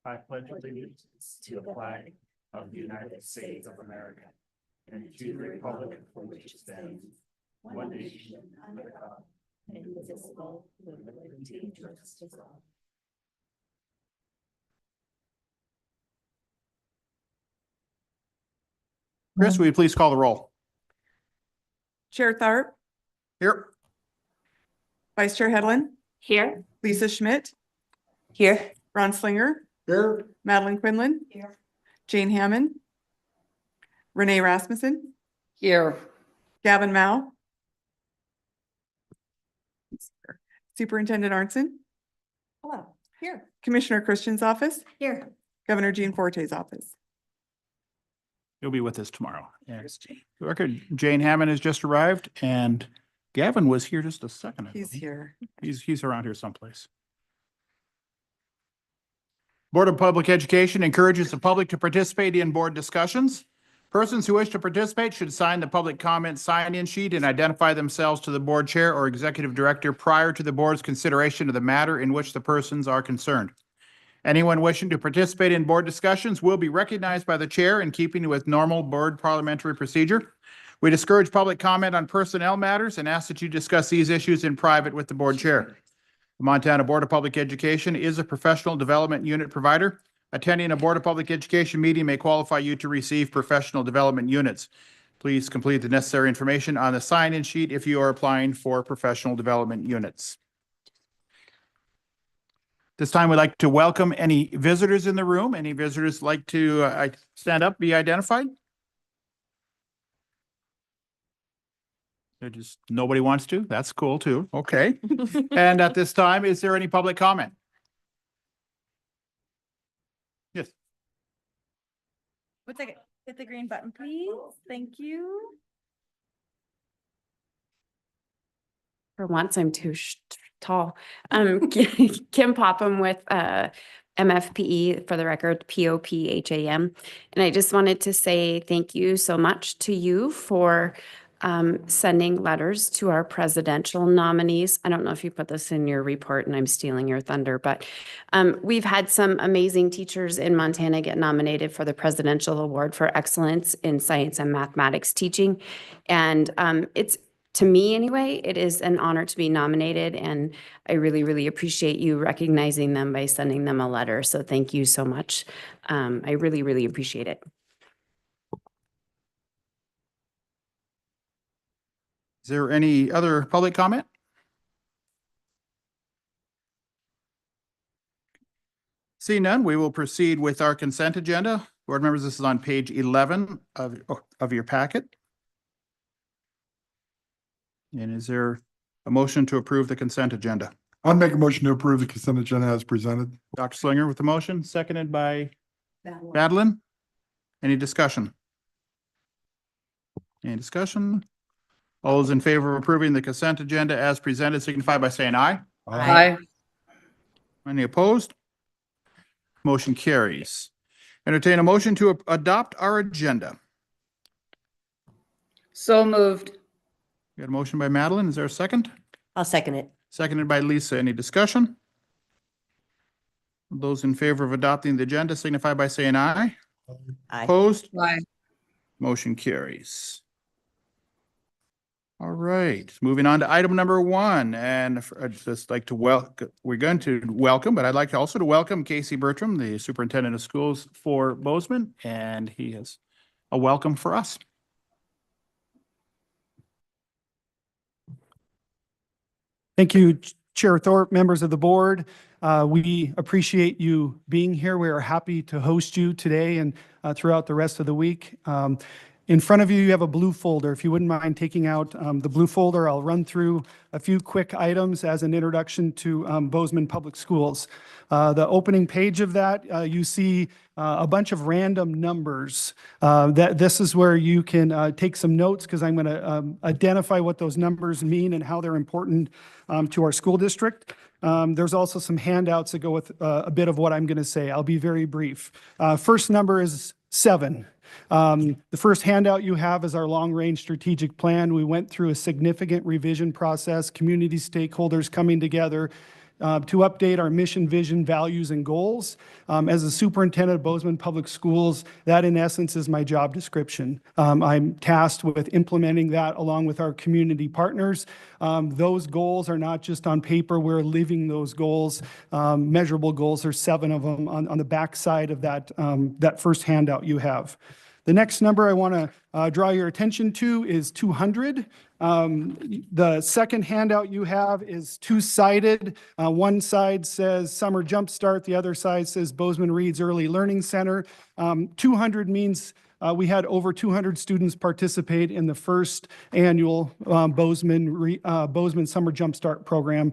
I pledge allegiance to the flag of the United States of America and to the republic for which it stands, one nation under God, indivisible, with liberty and justice for all. Chris, will you please call the roll? Chair Tharp, Here. Vice Chair Hedlund, Here. Lisa Schmidt, Here. Ron Slinger, Here. Madeline Quinlan, Here. Jane Hammond, Renee Rasmussen, Here. Gavin Mao, Superintendent Arnson, Hello. Here. Commissioner Christian's office, Here. Governor Jean Forte's office. You'll be with us tomorrow. Yes. The record, Jane Hammond has just arrived and Gavin was here just a second ago. He's here. He's around here someplace. Board of Public Education encourages the public to participate in board discussions. Persons who wish to participate should sign the public comment sign-in sheet and identify themselves to the board chair or executive director prior to the board's consideration of the matter in which the persons are concerned. Anyone wishing to participate in board discussions will be recognized by the chair in keeping with normal board parliamentary procedure. We discourage public comment on personnel matters and ask that you discuss these issues in private with the board chair. The Montana Board of Public Education is a professional development unit provider. Attending a Board of Public Education meeting may qualify you to receive professional development units. Please complete the necessary information on the sign-in sheet if you are applying for professional development units. This time, we'd like to welcome any visitors in the room. Any visitors like to stand up, be identified? Nobody wants to? That's cool too. Okay. And at this time, is there any public comment? Yes. Hit the green button, please. Thank you. For once, I'm too tall. Kim Popham with MFPE, for the record, POPHAM. And I just wanted to say thank you so much to you for sending letters to our presidential nominees. I don't know if you put this in your report and I'm stealing your thunder, but we've had some amazing teachers in Montana get nominated for the Presidential Award for Excellence in Science and Mathematics Teaching. And it's, to me anyway, it is an honor to be nominated, and I really, really appreciate you recognizing them by sending them a letter. So thank you so much. I really, really appreciate it. Is there any other public comment? Seeing none, we will proceed with our consent agenda. Board members, this is on page 11 of your packet. And is there a motion to approve the consent agenda? I'll make a motion to approve the consent agenda as presented. Dr. Slinger with the motion, seconded by Madeline. Any discussion? Any discussion? All those in favor of approving the consent agenda as presented signify by saying aye. Aye. Any opposed? Motion carries. Entertain a motion to adopt our agenda. So moved. We got a motion by Madeline. Is there a second? I'll second it. Seconded by Lisa. Any discussion? Those in favor of adopting the agenda signify by saying aye. Aye. Opposed? Aye. Motion carries. All right, moving on to item number 1, and I'd just like to we're going to welcome, but I'd like also to welcome Casey Bertram, the Superintendent of Schools for Bozeman, and he has a welcome for us. Thank you, Chair Thorpe, members of the board. We appreciate you being here. We are happy to host you today and throughout the rest of the week. In front of you, you have a blue folder. If you wouldn't mind taking out the blue folder, I'll run through a few quick items as an introduction to Bozeman Public Schools. The opening page of that, you see a bunch of random numbers. This is where you can take some notes, because I'm going to identify what those numbers mean and how they're important to our school district. There's also some handouts that go with a bit of what I'm going to say. I'll be very brief. First number is 7. The first handout you have is our long-range strategic plan. We went through a significant revision process, community stakeholders coming together to update our mission, vision, values, and goals. As a superintendent of Bozeman Public Schools, that in essence is my job description. I'm tasked with implementing that along with our community partners. Those goals are not just on paper, we're living those goals. Measurable goals, there's 7 of them on the back side of that, that first handout you have. The next number I want to draw your attention to is 200. The second handout you have is two-sided. One side says Summer Jumpstart, the other side says Bozeman Reads Early Learning Center. 200 means we had over 200 students participate in the first annual Bozeman Summer Jumpstart program.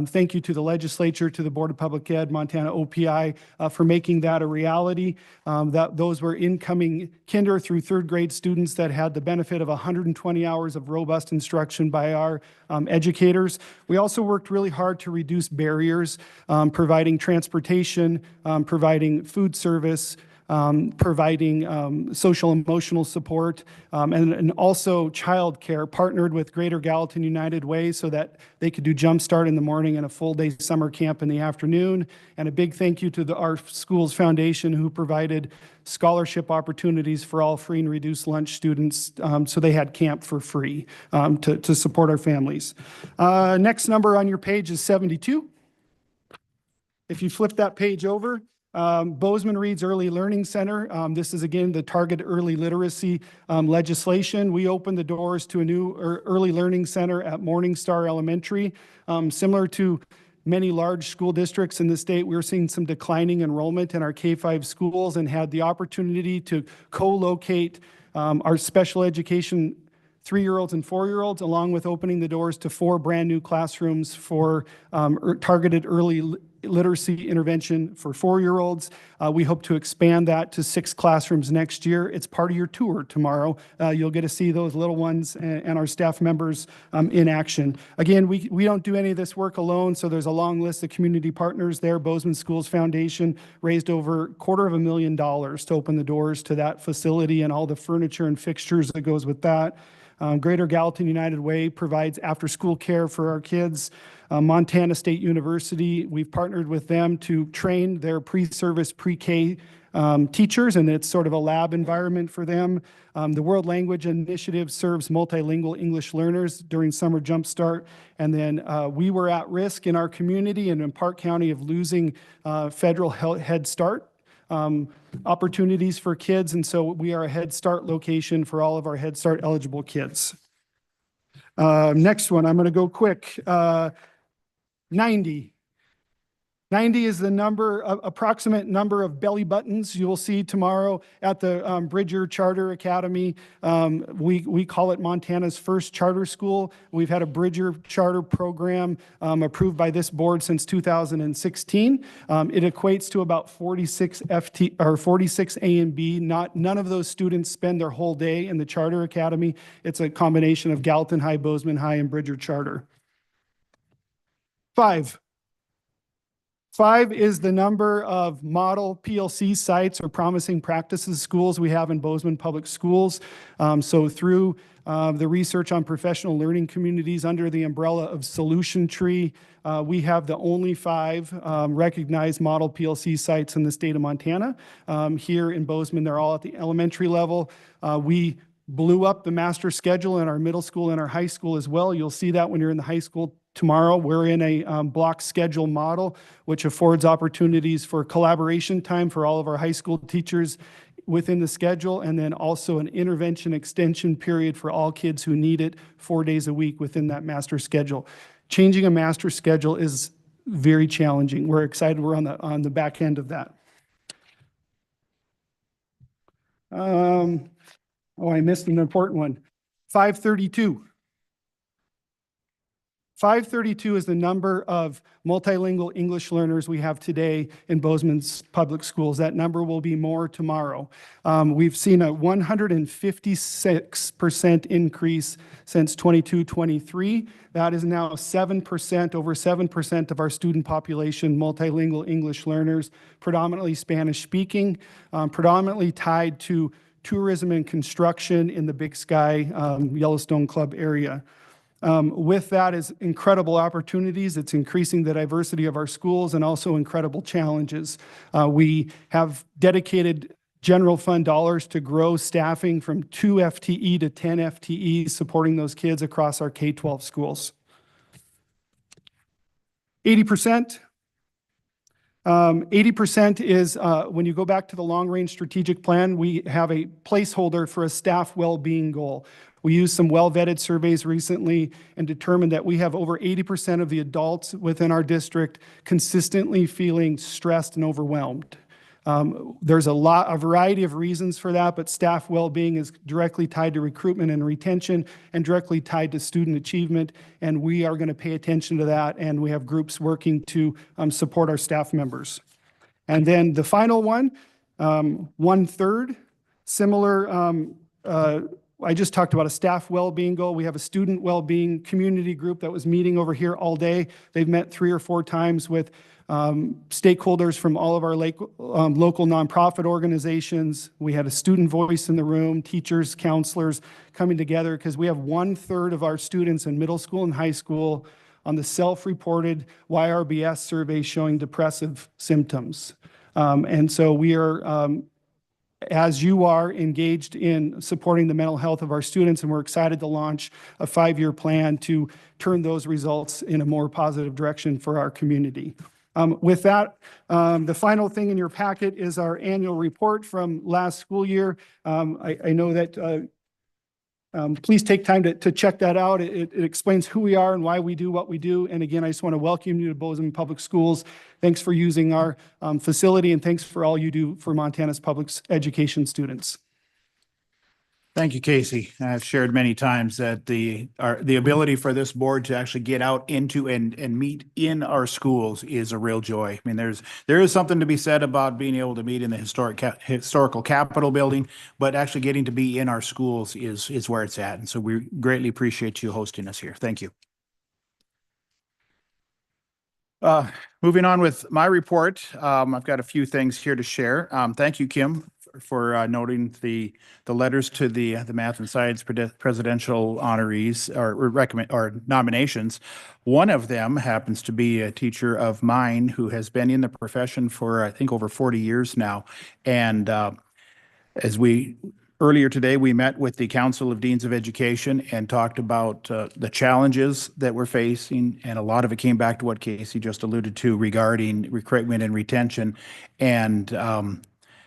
Thank you to the legislature, to the Board of Public Ed, Montana OPI for making that a reality. Those were incoming kinder through 3rd grade students that had the benefit of 120 hours of robust instruction by our educators. We also worked really hard to reduce barriers, providing transportation, providing food service, providing social emotional support, and also childcare, partnered with Greater Gallatin United Way so that they could do Jumpstart in the morning and a full-day summer camp in the afternoon. And a big thank you to our school's foundation who provided scholarship opportunities for all free and reduced lunch students, so they had camp for free to support our families. Next number on your page is 72. If you flip that page over, Bozeman Reads Early Learning Center. This is again the target early literacy legislation. We opened the doors to a new early learning center at Morningstar Elementary. Similar to many large school districts in the state, we were seeing some declining enrollment in our K-5 schools and had the opportunity to co-locate our special education 3-year-olds and 4-year-olds, along with opening the doors to 4 brand new classrooms for targeted early literacy intervention for 4-year-olds. We hope to expand that to 6 classrooms next year. It's part of your tour tomorrow. You'll get to see those little ones and our staff members in action. Again, we don't do any of this work alone, so there's a long list of community partners there. Bozeman Schools Foundation raised over $250,000 to open the doors to that facility and all the furniture and fixtures that goes with that. Greater Gallatin United Way provides after-school care for our kids. Montana State University, we've partnered with them to train their pre-service pre-K teachers, and it's sort of a lab environment for them. The World Language Initiative serves multilingual English learners during Summer Jumpstart. And then we were at risk in our community and in Park County of losing federal Head Start opportunities for kids, and so we are a Head Start location for all of our Head Start eligible kids. Next one, I'm going to go quick. 90. 90 is the approximate number of belly buttons you will see tomorrow at the Bridger Charter Academy. We call it Montana's first charter school. We've had a Bridger charter program approved by this board since 2016. It equates to about 46 A and B. None of those students spend their whole day in the Charter Academy. It's a combination of Gallatin High, Bozeman High, and Bridger Charter. 5. 5 is the number of model PLC sites or promising practices schools we have in Bozeman Public Schools. So through the research on professional learning communities under the umbrella of Solution Tree, we have the only 5 recognized model PLC sites in the state of Montana. Here in Bozeman, they're all at the elementary level. We blew up the master schedule in our middle school and our high school as well. You'll see that when you're in the high school tomorrow. We're in a block schedule model, which affords opportunities for collaboration time for all of our high school teachers within the schedule, and then also an intervention extension period for all kids who need it 4 days a week within that master schedule. Changing a master schedule is very challenging. We're excited we're on the back end of that. I missed an important one. 532. 532 is the number of multilingual English learners we have today in Bozeman's public schools. That number will be more tomorrow. We've seen a 156% increase since 22-23. That is now 7%, over 7% of our student population, multilingual English learners, predominantly Spanish speaking, predominantly tied to tourism and construction in the Big Sky Yellowstone Club area. With that is incredible opportunities. It's increasing the diversity of our schools and also incredible challenges. We have dedicated general fund dollars to grow staffing from 2 FTE to 10 FTE, supporting those kids across our K-12 schools. 80%. 80% is, when you go back to the long-range strategic plan, we have a placeholder for a staff well-being goal. We used some well-vetted surveys recently and determined that we have over 80% of the adults within our district consistently feeling stressed and overwhelmed. There's a variety of reasons for that, but staff well-being is directly tied to recruitment and retention and directly tied to student achievement. And we are going to pay attention to that. And we have groups working to support our staff members. And then the final one, 1/3, similar. I just talked about a staff well-being goal. We have a student well-being community group that was meeting over here all day. They've met 3 or 4 times with stakeholders from all of our local nonprofit organizations. We had a student voice in the room, teachers, counselors coming together because we have 1/3 of our students in middle school and high school on the self-reported YRBS survey showing depressive symptoms. And so we are, as you are, engaged in supporting the mental health of our students, and we're excited to launch a 5-year plan to turn those results in a more positive direction for our community. With that, the final thing in your packet is our annual report from last school year. I know that please take time to check that out. It explains who we are and why we do what we do. And again, I just want to welcome you to Bozeman Public Schools. Thanks for using our facility, and thanks for all you do for Montana's public education students. Thank you, Casey. I've shared many times that the ability for this board to actually get out into and meet in our schools is a real joy. I mean, there is something to be said about being able to meet in the historical Capitol building, but actually getting to be in our schools is where it's at. And so we greatly appreciate you hosting us here. Thank you. Moving on with my report, I've got a few things here to share. Thank you, Kim, for noting the letters to the math and science presidential honorees or nominations. One of them happens to be a teacher of mine who has been in the profession for, I think, over 40 years now. And earlier today, we met with the Council of Deans of Education and talked about the challenges that we're facing. And a lot of it came back to what Casey just alluded to regarding recruitment and retention, and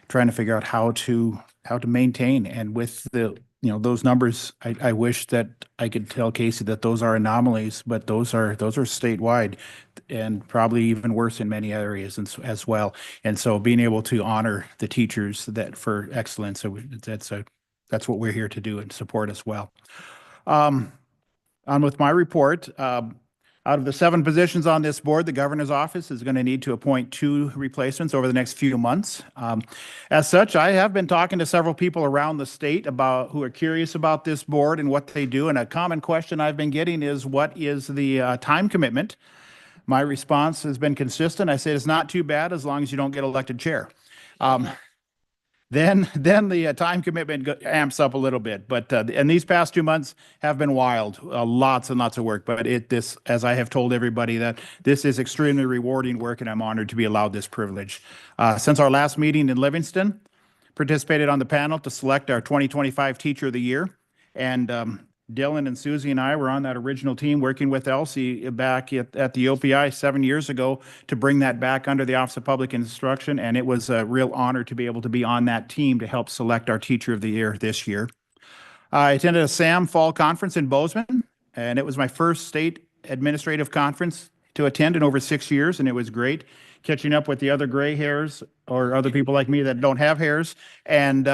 trying to figure out how to maintain. And with those numbers, I wish that I could tell Casey that those are anomalies, but those are statewide and probably even worse in many areas as well. And so being able to honor the teachers that for excellence, that's what we're here to do and support as well. On with my report. Out of the 7 positions on this board, the governor's office is going to need to appoint 2 replacements over the next few months. As such, I have been talking to several people around the state who are curious about this board and what they do. And a common question I've been getting is, what is the time commitment? My response has been consistent. I say it's not too bad as long as you don't get elected chair. Then the time commitment amps up a little bit. But and these past 2 months have been wild, lots and lots of work. But as I have told everybody, that this is extremely rewarding work, and I'm honored to be allowed this privilege. Since our last meeting in Livingston, participated on the panel to select our 2025 Teacher of the Year, and Dylan and Susie and I were on that original team working with Elsie back at the OPI 7 years ago to bring that back under the Office of Public Instruction. And it was a real honor to be able to be on that team to help select our Teacher of the Year this year. I attended a SAM Fall Conference in Bozeman, and it was my first state administrative conference to attend in over 6 years, and it was great catching up with the other gray hairs or other people like me that don't have hairs, and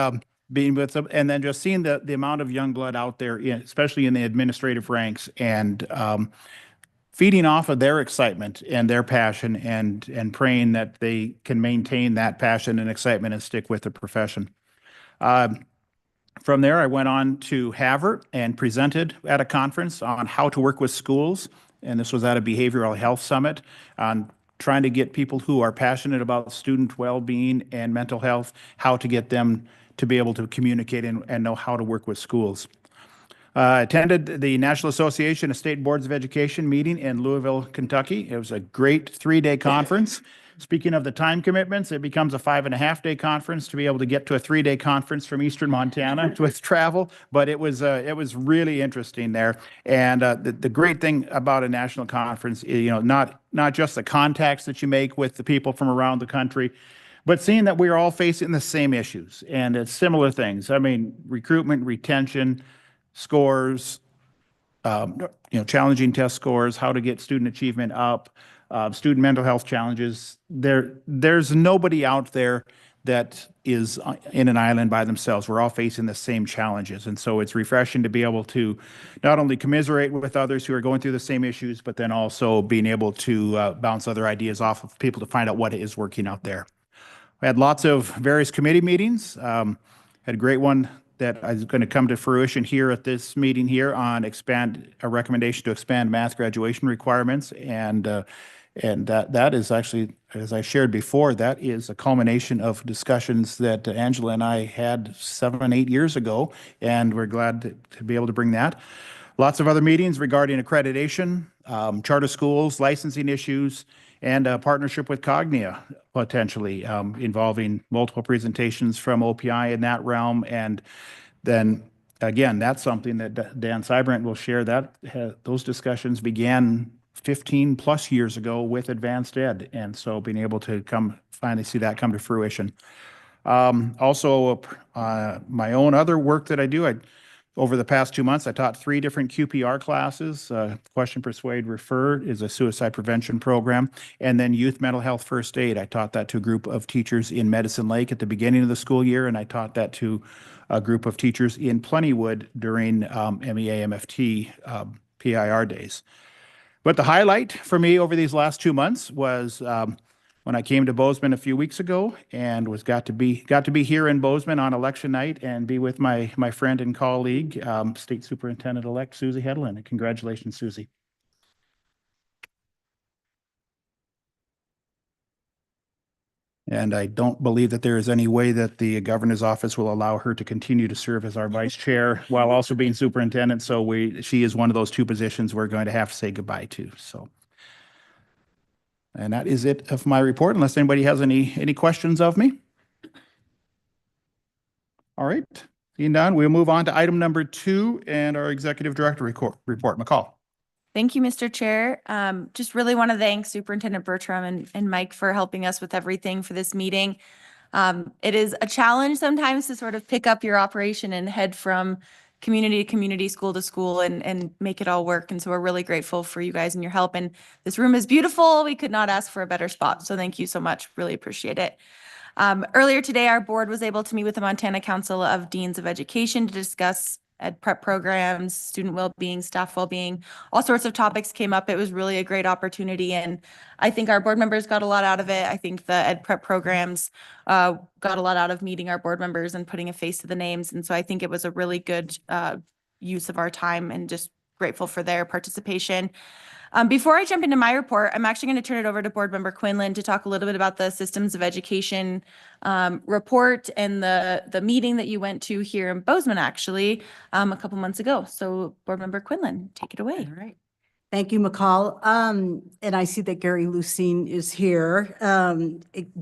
being with them, and then just seeing the amount of young blood out there, especially in the administrative ranks, and feeding off of their excitement and their passion, and praying that they can maintain that passion and excitement and stick with the profession. From there, I went on to Havre and presented at a conference on how to work with schools, and this was at a behavioral health summit on trying to get people who are passionate about student well-being and mental health, how to get them to be able to communicate and know how to work with schools. Attended the National Association of State Boards of Education meeting in Louisville, Kentucky. It was a great 3-day conference. Speaking of the time commitments, it becomes a 5.5-day conference to be able to get to a 3-day conference from Eastern Montana with travel. But it was really interesting there. And the great thing about a national conference is, not just the contacts that you make with the people from around the country, but seeing that we're all facing the same issues and it's similar things. I mean, recruitment, retention, scores, challenging test scores, how to get student achievement up, student mental health challenges. There's nobody out there that is in an island by themselves. We're all facing the same challenges. And so it's refreshing to be able to not only commiserate with others who are going through the same issues, but then also being able to bounce other ideas off of people to find out what is working out there. We had lots of various committee meetings. Had a great one that is going to come to fruition here at this meeting here on a recommendation to expand math graduation requirements. And that is actually, as I shared before, that is a culmination of discussions that Angela and I had 7-8 years ago, and we're glad to be able to bring that. Lots of other meetings regarding accreditation, charter schools, licensing issues, and a partnership with Cognia, potentially involving multiple presentations from OPI in that realm. And then, again, that's something that Dan Sybrant will share. Those discussions began 15+ years ago with Advanced Ed. And so being able to finally see that come to fruition. Also, my own other work that I do, over the past 2 months, I taught 3 different QPR classes. Question, Persuade, Refer is a suicide prevention program. And then Youth Mental Health First Aid. I taught that to a group of teachers in Medicine Lake at the beginning of the school year, and I taught that to a group of teachers in Plentywood during MEA, MFT, PIR days. But the highlight for me over these last 2 months was when I came to Bozeman a few weeks ago and got to be here in Bozeman on election night and be with my friend and colleague, State Superintendent-elect Susie Hedlund. And congratulations, Susie. And I don't believe that there is any way that the governor's office will allow her to continue to serve as our vice chair while also being superintendent. So she is one of those 2 positions we're going to have to say goodbye to. So. And that is it of my report, unless anybody has any questions of me. All right, seeing none, we'll move on to item number 2 and our executive director report. McCall. Thank you, Mr. Chair. Just really want to thank Superintendent Bertram and Mike for helping us with everything for this meeting. It is a challenge sometimes to sort of pick up your operation and head from community to community, school to school, and make it all work. And so we're really grateful for you guys and your help. And this room is beautiful. We could not ask for a better spot. So thank you so much. Really appreciate it. Earlier today, our board was able to meet with the Montana Council of Deans of Education to discuss ed prep programs, student well-being, staff well-being, all sorts of topics came up. It was really a great opportunity. And I think our board members got a lot out of it. I think the ed prep programs got a lot out of meeting our board members and putting a face to the names. And so I think it was a really good use of our time and just grateful for their participation. Before I jump into my report, I'm actually going to turn it over to Board Member Quinlan to talk a little bit about the Systems of Education report and the meeting that you went to here in Bozeman, actually, a couple months ago. So Board Member Quinlan, take it away. All right. Thank you, McCall. And I see that Gary Lucine is here.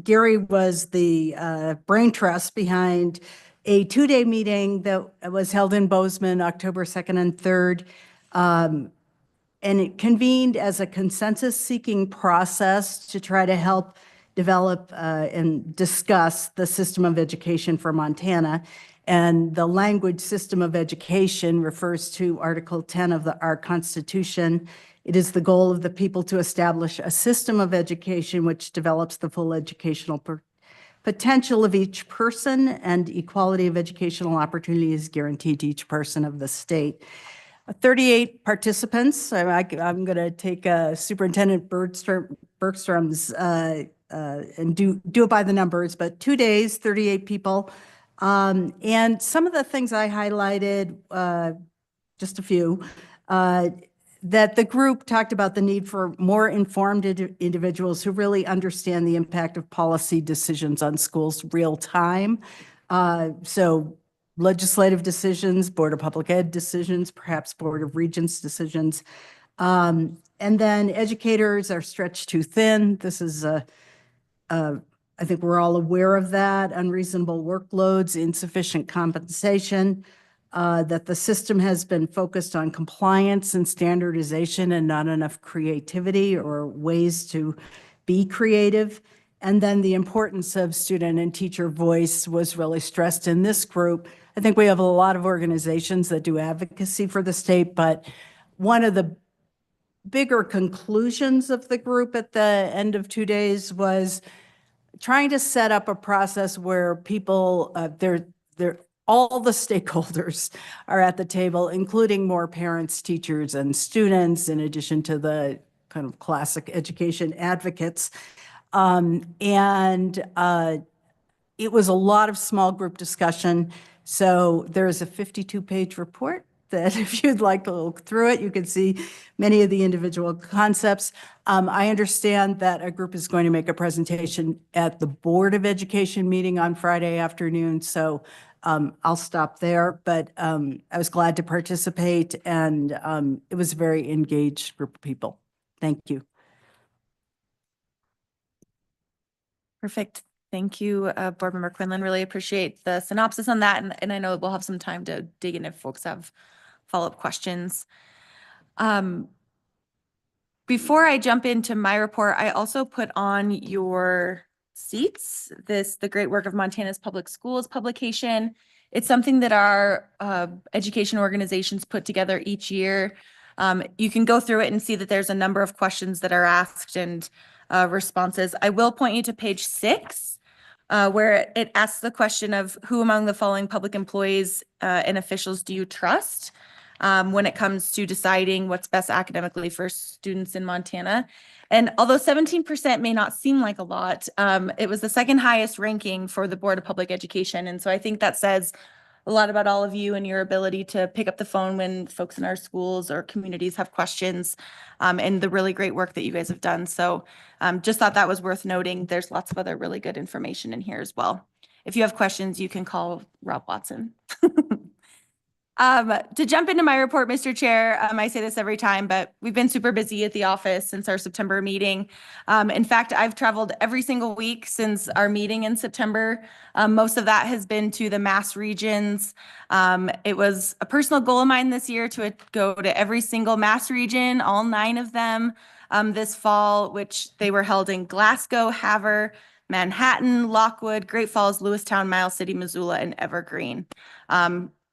Gary was the brain trust behind a 2-day meeting that was held in Bozeman, October 2nd and 3rd. And it convened as a consensus-seeking process to try to help develop and discuss the system of education for Montana. And the language system of education refers to Article 10 of our Constitution. It is the goal of the people to establish a system of education which develops the full educational potential of each person, and equality of educational opportunity is guaranteed to each person of the state. 38 participants. I'm going to take Superintendent Bergstrom's and do it by the numbers, but 2 days, 38 people. And some of the things I highlighted, just a few, that the group talked about the need for more informed individuals who really understand the impact of policy decisions on schools real time. So legislative decisions, Board of Public Ed decisions, perhaps Board of Regents decisions. And then educators are stretched too thin. This is I think we're all aware of that, unreasonable workloads, insufficient compensation, that the system has been focused on compliance and standardization and not enough creativity or ways to be creative. And then the importance of student and teacher voice was really stressed in this group. I think we have a lot of organizations that do advocacy for the state, but one of the bigger conclusions of the group at the end of 2 days was trying to set up a process where people, all the stakeholders are at the table, including more parents, teachers, and students, in addition to the kind of classic education advocates. It was a lot of small group discussion. So there is a 52-page report that if you'd like to look through it, you can see many of the individual concepts. I understand that a group is going to make a presentation at the Board of Education meeting on Friday afternoon. So I'll stop there, but I was glad to participate, and it was a very engaged group of people. Thank you. Perfect. Thank you, Board Member Quinlan. Really appreciate the synopsis on that. And I know we'll have some time to dig in if folks have follow-up questions. Before I jump into my report, I also put on your seats the Great Work of Montana's Public Schools publication. It's something that our education organizations put together each year. You can go through it and see that there's a number of questions that are asked and responses. I will point you to page 6, where it asks the question of who among the following public employees and officials do you trust when it comes to deciding what's best academically for students in Montana. And although 17% may not seem like a lot, it was the second highest ranking for the Board of Public Education. And so I think that says a lot about all of you and your ability to pick up the phone when folks in our schools or communities have questions, and the really great work that you guys have done. So just thought that was worth noting. There's lots of other really good information in here as well. If you have questions, you can call Rob Watson. To jump into my report, Mr. Chair, I say this every time, but we've been super busy at the office since our September meeting. In fact, I've traveled every single week since our meeting in September. Most of that has been to the Mass regions. It was a personal goal of mine this year to go to every single Mass region, all 9 of them, this fall, which they were held in Glasgow, Havre, Manhattan, Lockwood, Great Falls, Lewistown, Miles City, Missoula, and Evergreen.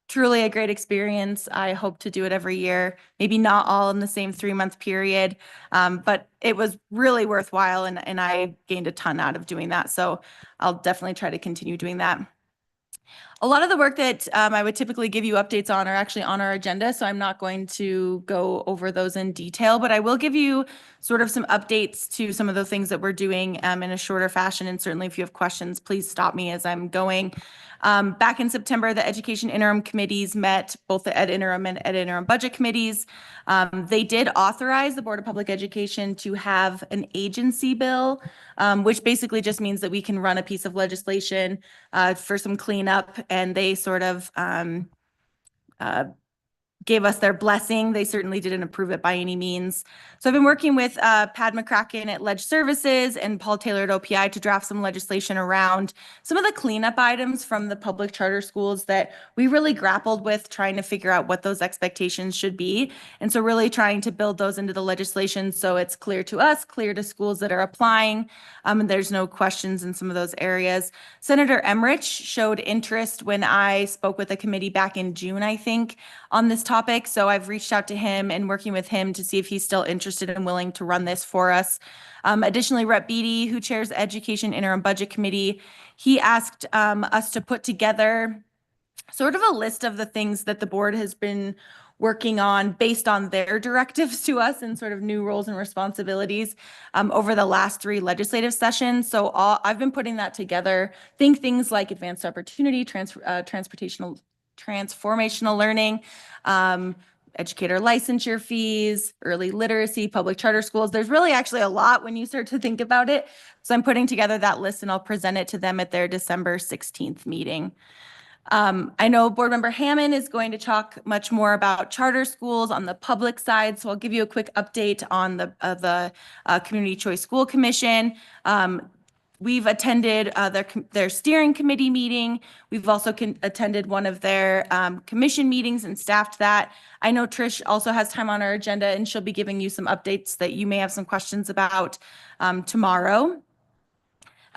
Truly a great experience. I hope to do it every year, maybe not all in the same 3-month period, but it was really worthwhile, and I gained a ton out of doing that. So I'll definitely try to continue doing that. A lot of the work that I would typically give you updates on are actually on our agenda, so I'm not going to go over those in detail, but I will give you sort of some updates to some of the things that we're doing in a shorter fashion. And certainly if you have questions, please stop me as I'm going. Back in September, the Education Interim Committees met, both the Ed Interim and Ed Interim Budget Committees. They did authorize the Board of Public Education to have an agency bill, which basically just means that we can run a piece of legislation for some cleanup, and they sort of gave us their blessing. They certainly didn't approve it by any means. So I've been working with Pad McCracken at Ledge Services and Paul Taylor at OPI to draft some legislation around some of the cleanup items from the public charter schools that we really grappled with, trying to figure out what those expectations should be. And so really trying to build those into the legislation so it's clear to us, clear to schools that are applying, and there's no questions in some of those areas. Senator Emmerich showed interest when I spoke with a committee back in June, I think, on this topic. So I've reached out to him and working with him to see if he's still interested and willing to run this for us. Additionally, Rep. Beatty, who chairs the Education Interim Budget Committee, he asked us to put together sort of a list of the things that the board has been working on based on their directives to us and sort of new roles and responsibilities over the last 3 legislative sessions. So I've been putting that together. Think things like advanced opportunity, transformational learning, educator licensure fees, early literacy, public charter schools. There's really actually a lot when you start to think about it. So I'm putting together that list and I'll present it to them at their December 16th meeting. I know Board Member Hammond is going to talk much more about charter schools on the public side, so I'll give you a quick update on the Community Choice School Commission. We've attended their steering committee meeting. We've also attended one of their commission meetings and staffed that. I know Trish also has time on our agenda, and she'll be giving you some updates that you may have some questions about tomorrow.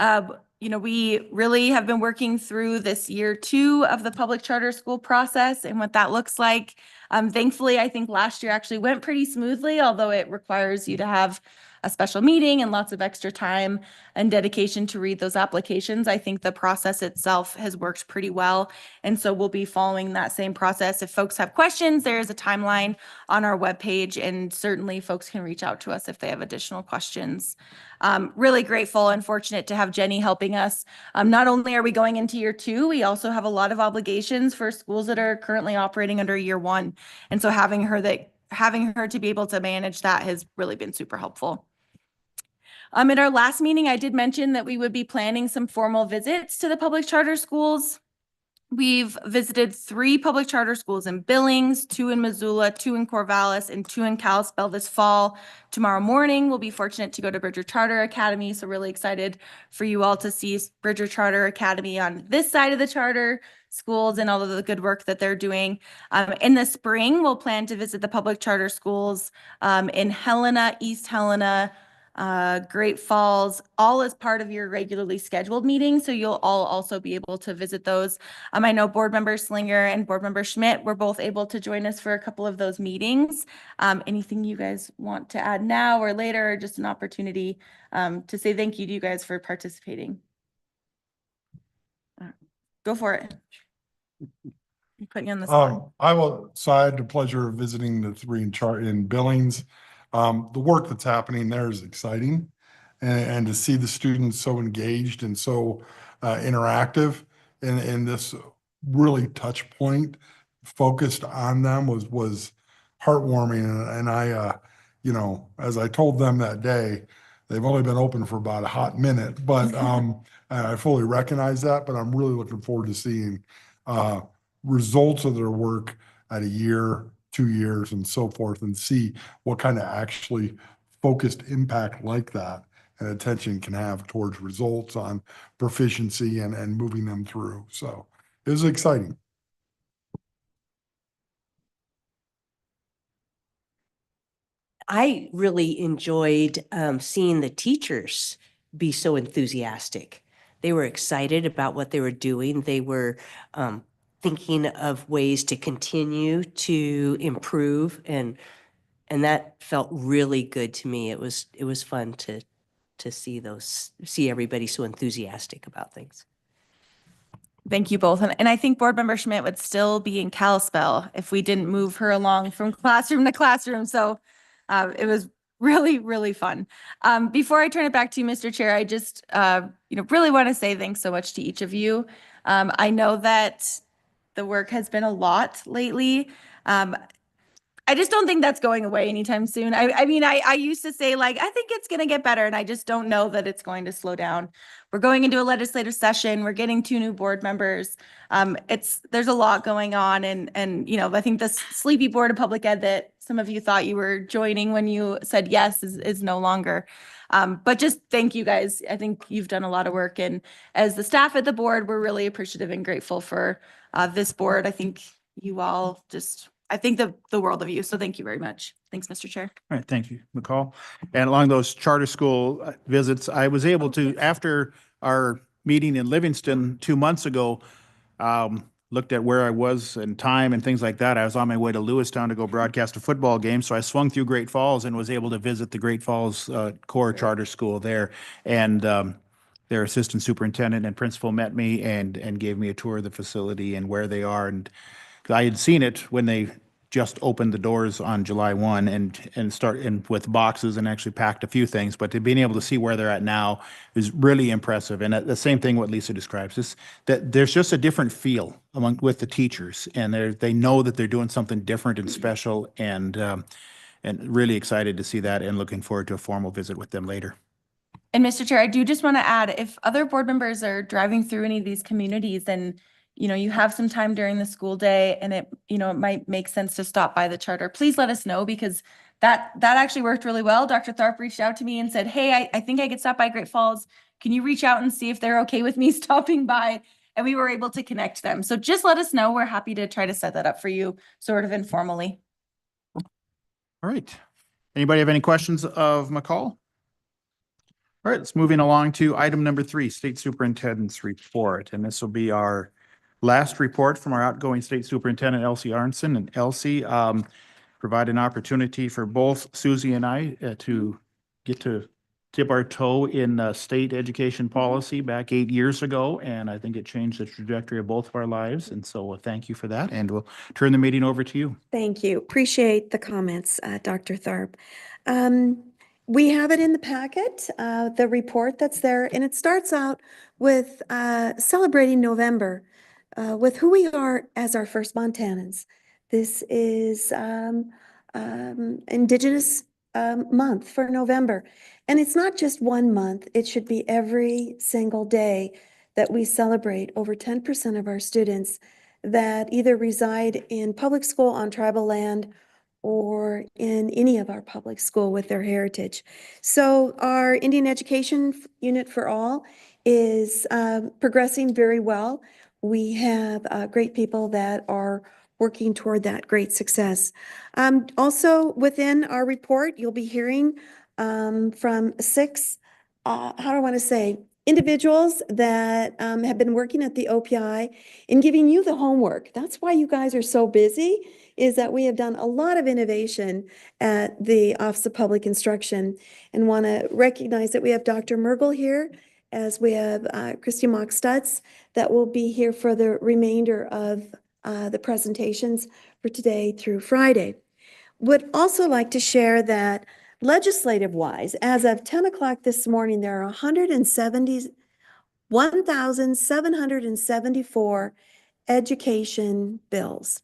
You know, we really have been working through this year 2 of the public charter school process and what that looks like. Thankfully, I think last year actually went pretty smoothly, although it requires you to have a special meeting and lots of extra time and dedication to read those applications. I think the process itself has worked pretty well. And so we'll be following that same process. If folks have questions, there is a timeline on our webpage, and certainly folks can reach out to us if they have additional questions. Really grateful and fortunate to have Jenny helping us. Not only are we going into year 2, we also have a lot of obligations for schools that are currently operating under year 1. And so having her to be able to manage that has really been super helpful. At our last meeting, I did mention that we would be planning some formal visits to the public charter schools. We've visited 3 public charter schools in Billings, 2 in Missoula, 2 in Corvallis, and 2 in Kalispell this fall. Tomorrow morning, we'll be fortunate to go to Bridger Charter Academy, so really excited for you all to see Bridger Charter Academy on this side of the charter schools and all of the good work that they're doing. In the spring, we'll plan to visit the public charter schools in Helena, East Helena, Great Falls, all as part of your regularly scheduled meeting. So you'll all also be able to visit those. I know Board Member Slinger and Board Member Schmidt were both able to join us for a couple of those meetings. Anything you guys want to add now or later, or just an opportunity to say thank you to you guys for participating? Go for it. I'm putting you on the spot. I had the pleasure of visiting the 3 in Billings. The work that's happening there is exciting, and to see the students so engaged and so interactive in this really touch point focused on them was heartwarming. And I, you know, as I told them that day, they've only been open for about a hot minute, but I fully recognize that. But I'm really looking forward to seeing results of their work at a year, 2 years, and so forth, and see what kind of actually focused impact like that and attention can have towards results on proficiency and moving them through. So it was exciting. I really enjoyed seeing the teachers be so enthusiastic. They were excited about what they were doing. They were thinking of ways to continue to improve, and that felt really good to me. It was fun to see everybody so enthusiastic about things. Thank you both. And I think Board Member Schmidt would still be in Kalispell if we didn't move her along from classroom to classroom. So it was really, really fun. Before I turn it back to you, Mr. Chair, I just really want to say thanks so much to each of you. I know that the work has been a lot lately. I just don't think that's going away anytime soon. I mean, I used to say, like, I think it's going to get better, and I just don't know that it's going to slow down. We're going into a legislative session. We're getting 2 new board members. There's a lot going on, and I think the sleepy Board of Public Ed that some of you thought you were joining when you said yes is no longer. But just thank you guys. I think you've done a lot of work, and as the staff at the board, we're really appreciative and grateful for this board. I think you all I think the world of you. So thank you very much. Thanks, Mr. Chair. All right, thank you, McCall. And along those charter school visits, I was able to, after our meeting in Livingston 2 months ago, looked at where I was and time and things like that. I was on my way to Lewistown to go broadcast a football game. So I swung through Great Falls and was able to visit the Great Falls Core Charter School there. And their assistant superintendent and principal met me and gave me a tour of the facility and where they are. And I had seen it when they just opened the doors on July 1 and start in with boxes and actually packed a few things, but to being able to see where they're at now is really impressive. And the same thing what Lisa describes is that there's just a different feel with the teachers, and they know that they're doing something different and special, and really excited to see that and looking forward to a formal visit with them later. And Mr. Chair, I do just want to add, if other board members are driving through any of these communities and you have some time during the school day and it might make sense to stop by the charter, please let us know, because that actually worked really well. Dr. Tharp reached out to me and said, hey, I think I could stop by Great Falls. Can you reach out and see if they're okay with me stopping by? And we were able to connect them. So just let us know. We're happy to try to set that up for you sort of informally. All right. Anybody have any questions of McCall? All right, let's moving along to item number 3, State Superintendent's report. And this will be our last report from our outgoing State Superintendent, Elsie Arnson. And Elsie, provide an opportunity for both Susie and I to get to dip our toe in state education policy back 8 years ago. And I think it changed the trajectory of both of our lives. And so thank you for that. And we'll turn the meeting over to you. Thank you. Appreciate the comments, Dr. Tharp. We have it in the packet, the report that's there, and it starts out with celebrating November with who we are as our first Montanans. This is Indigenous month for November. And it's not just one month, it should be every single day that we celebrate over 10% of our students that either reside in public school on tribal land or in any of our public school with their heritage. So our Indian Education Unit for All is progressing very well. We have great people that are working toward that great success. Also within our report, you'll be hearing from 6, how do I want to say, individuals that have been working at the OPI and giving you the homework. That's why you guys are so busy, is that we have done a lot of innovation at the Office of Public Instruction, and want to recognize that we have Dr. Mergel here, as we have Christy Mock-Stutz that will be here for the remainder of the presentations for today through Friday. Would also like to share that legislative-wise, as of 10 o'clock this morning, there are 1,774 education bills.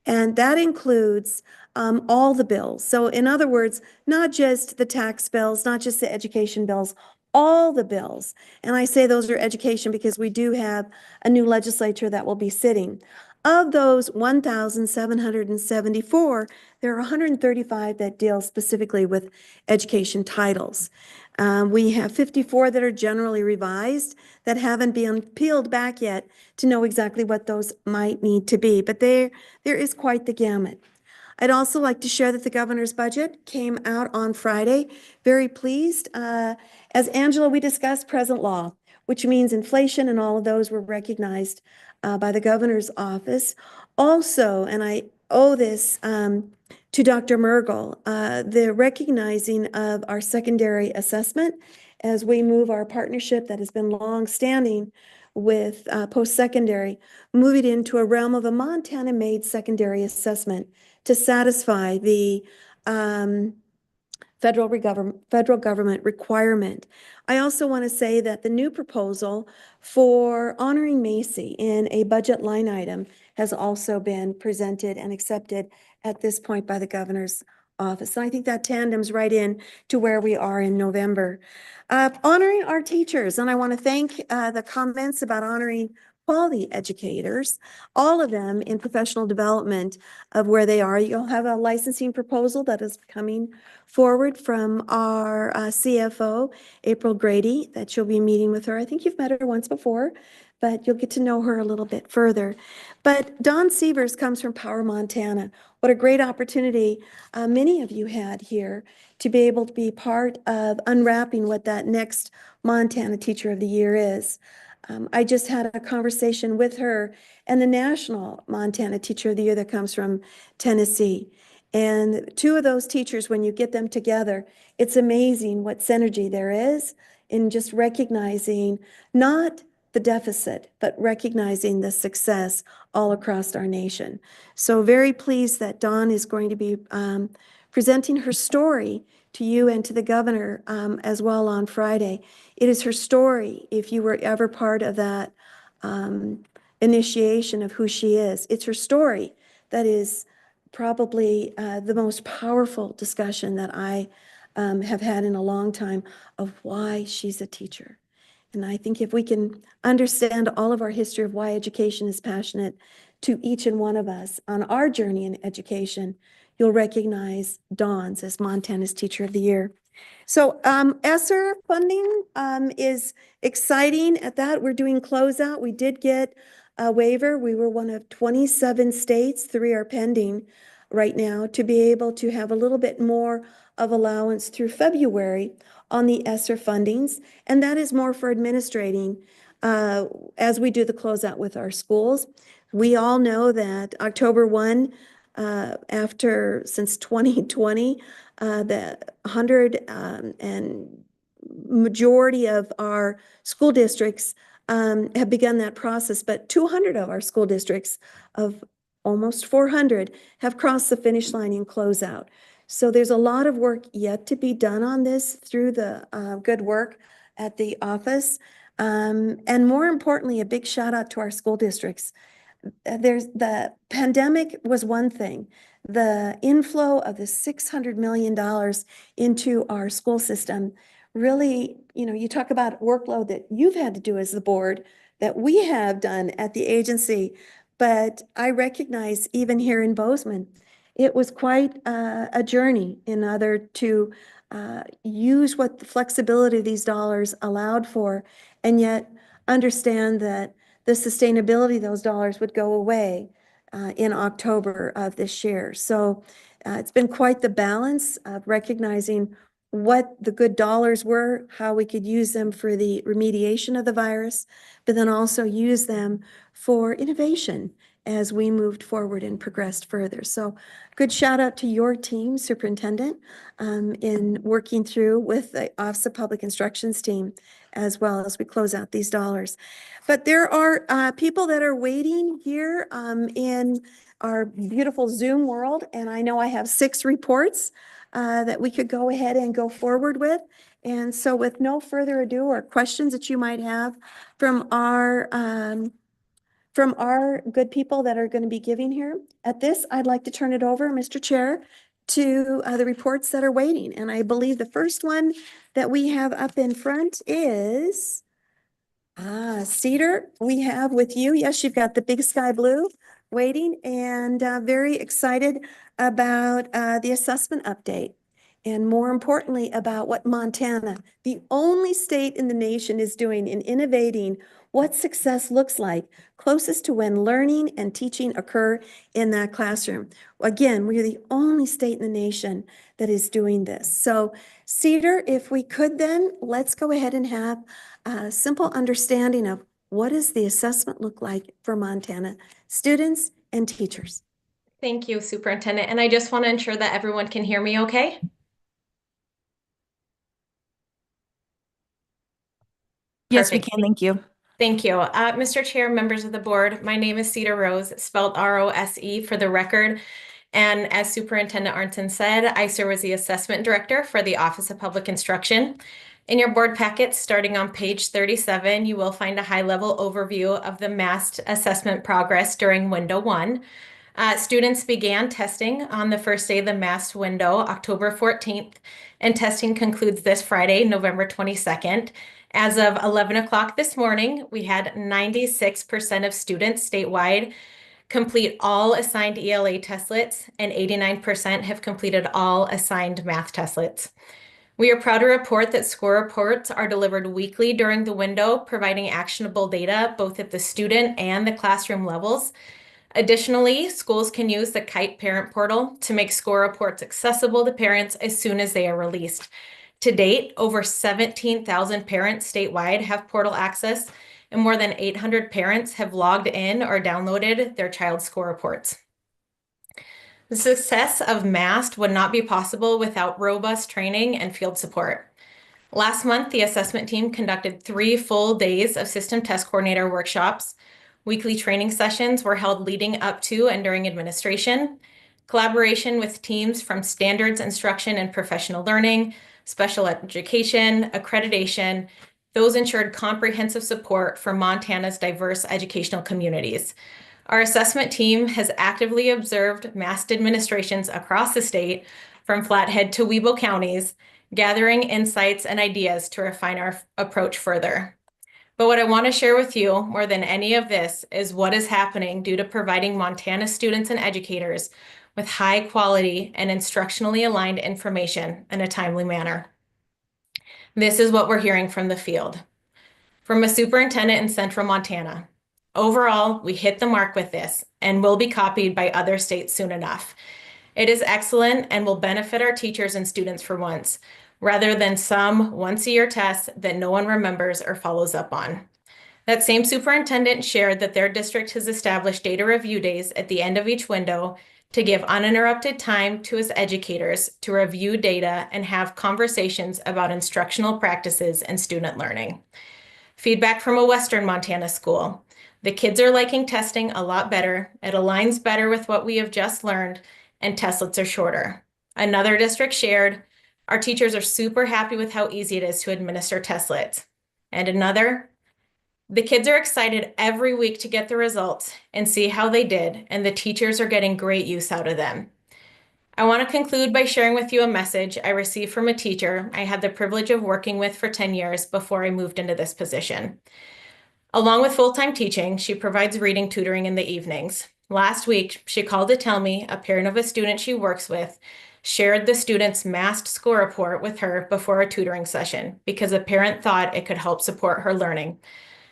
And that includes all the bills. So in other words, not just the tax bills, not just the education bills, all the bills. And I say those are education because we do have a new legislature that will be sitting. Of those 1,774, there are 135 that deal specifically with education titles. We have 54 that are generally revised that haven't been peeled back yet to know exactly what those might need to be, but there is quite the gamut. I'd also like to share that the governor's budget came out on Friday. Very pleased. As Angela, we discussed present law, which means inflation and all of those were recognized by the governor's office. Also, and I owe this to Dr. Mergel, the recognizing of our secondary assessment as we move our partnership that has been long-standing with post-secondary, move it into a realm of a Montana-made secondary assessment to satisfy the federal government requirement. I also want to say that the new proposal for honoring Macy in a budget line item has also been presented and accepted at this point by the governor's office. And I think that tandems right in to where we are in November. Honoring our teachers, and I want to thank the comments about honoring quality educators, all of them in professional development of where they are. You'll have a licensing proposal that is coming forward from our CFO, April Grady, that you'll be meeting with her. I think you've met her once before, but you'll get to know her a little bit further. But Dawn Sievers comes from Power Montana. What a great opportunity many of you had here to be able to be part of unwrapping what that next Montana Teacher of the Year is. I just had a conversation with her and the National Montana Teacher of the Year that comes from Tennessee. And 2 of those teachers, when you get them together, it's amazing what synergy there is in just recognizing not the deficit, but recognizing the success all across our nation. So very pleased that Dawn is going to be presenting her story to you and to the governor as well on Friday. It is her story, if you were ever part of that initiation of who she is. It's her story that is probably the most powerful discussion that I have had in a long time of why she's a teacher. And I think if we can understand all of our history of why education is passionate to each and one of us on our journey in education, you'll recognize Dawn's as Montana's Teacher of the Year. So ESSER funding is exciting at that. We're doing closeout. We did get a waiver. We were one of 27 states, 3 are pending right now, to be able to have a little bit more of allowance through February on the ESSER fundings. And that is more for administrating as we do the closeout with our schools. We all know that October 1, since 2020, the 100 and majority of our school districts have begun that process, but 200 of our school districts of almost 400 have crossed the finish line in closeout. So there's a lot of work yet to be done on this through the good work at the office. And more importantly, a big shout out to our school districts. The pandemic was one thing. The inflow of the $600 million into our school system really, you talk about workload that you've had to do as the board, that we have done at the agency. But I recognize even here in Bozeman, it was quite a journey in order to use what the flexibility of these dollars allowed for, and yet understand that the sustainability of those dollars would go away in October of this year. So it's been quite the balance of recognizing what the good dollars were, how we could use them for the remediation of the virus, but then also use them for innovation as we moved forward and progressed further. So good shout out to your team, Superintendent, in working through with the Office of Public Instructions team, as well as we close out these dollars. But there are people that are waiting here in our beautiful Zoom world, and I know I have 6 reports that we could go ahead and go forward with. And so with no further ado, or questions that you might have from our good people that are going to be giving here, at this, I'd like to turn it over, Mr. Chair, to the reports that are waiting. And I believe the first one that we have up in front is Cedar, we have with you. Yes, you've got the big sky blue waiting, and very excited about the assessment update. And more importantly, about what Montana, the only state in the nation, is doing in innovating what success looks like closest to when learning and teaching occur in that classroom. Again, we're the only state in the nation that is doing this. So Cedar, if we could then, let's go ahead and have a simple understanding of what does the assessment look like for Montana students and teachers. Thank you, Superintendent. And I just want to ensure that everyone can hear me okay? Yes, we Perfect. can. Thank you. Thank you. Mr. Chair, members of the board, my name is Cedar Rose, spelled R-O-S-E for the record. And as Superintendent Arntzen said, I serve as the Assessment Director for the Office of Public Instruction. In your board packets, starting on page 37, you will find a high-level overview of the MAST assessment progress during window 1. Students began testing on the first day of the MAST window, October 14th, and testing concludes this Friday, November 22nd. As of 11 o'clock this morning, we had 96% of students statewide complete all assigned ELA testlets, and 89% have completed all assigned math testlets. We are proud to report that score reports are delivered weekly during the window, providing actionable data both at the student and the classroom levels. Additionally, schools can use the KITE parent portal to make score reports accessible to parents as soon as they are released. To date, over 17,000 parents statewide have portal access, and more than 800 parents have logged in or downloaded their child's score reports. The success of MAST would not be possible without robust training and field support. Last month, the assessment team conducted 3 full days of system test coordinator workshops. Weekly training sessions were held leading up to and during administration. Collaboration with teams from standards instruction and professional learning, special education, accreditation, those ensured comprehensive support for Montana's diverse educational communities. Our assessment team has actively observed MAST administrations across the state, from Flathead to Webull counties, gathering insights and ideas to refine our approach further. But what I want to share with you more than any of this is what is happening due to providing Montana students and educators with high quality and instructionally aligned information in a timely manner. This is what we're hearing from the field. From a superintendent in Central Montana. Overall, we hit the mark with this and will be copied by other states soon enough. It is excellent and will benefit our teachers and students for once, rather than some once-a-year tests that no one remembers or follows up on. That same superintendent shared that their district has established data review days at the end of each window to give uninterrupted time to his educators to review data and have conversations about instructional practices and student learning. Feedback from a Western Montana school. The kids are liking testing a lot better. It aligns better with what we have just learned, and testlets are shorter. Another district shared, our teachers are super happy with how easy it is to administer testlets. And another, the kids are excited every week to get the results and see how they did, and the teachers are getting great use out of them. I want to conclude by sharing with you a message I received from a teacher I had the privilege of working with for 10 years before I moved into this position. Along with full-time teaching, she provides reading tutoring in the evenings. Last week, she called to tell me a parent of a student she works with shared the student's massed score report with her before a tutoring session because a parent thought it could help support her learning.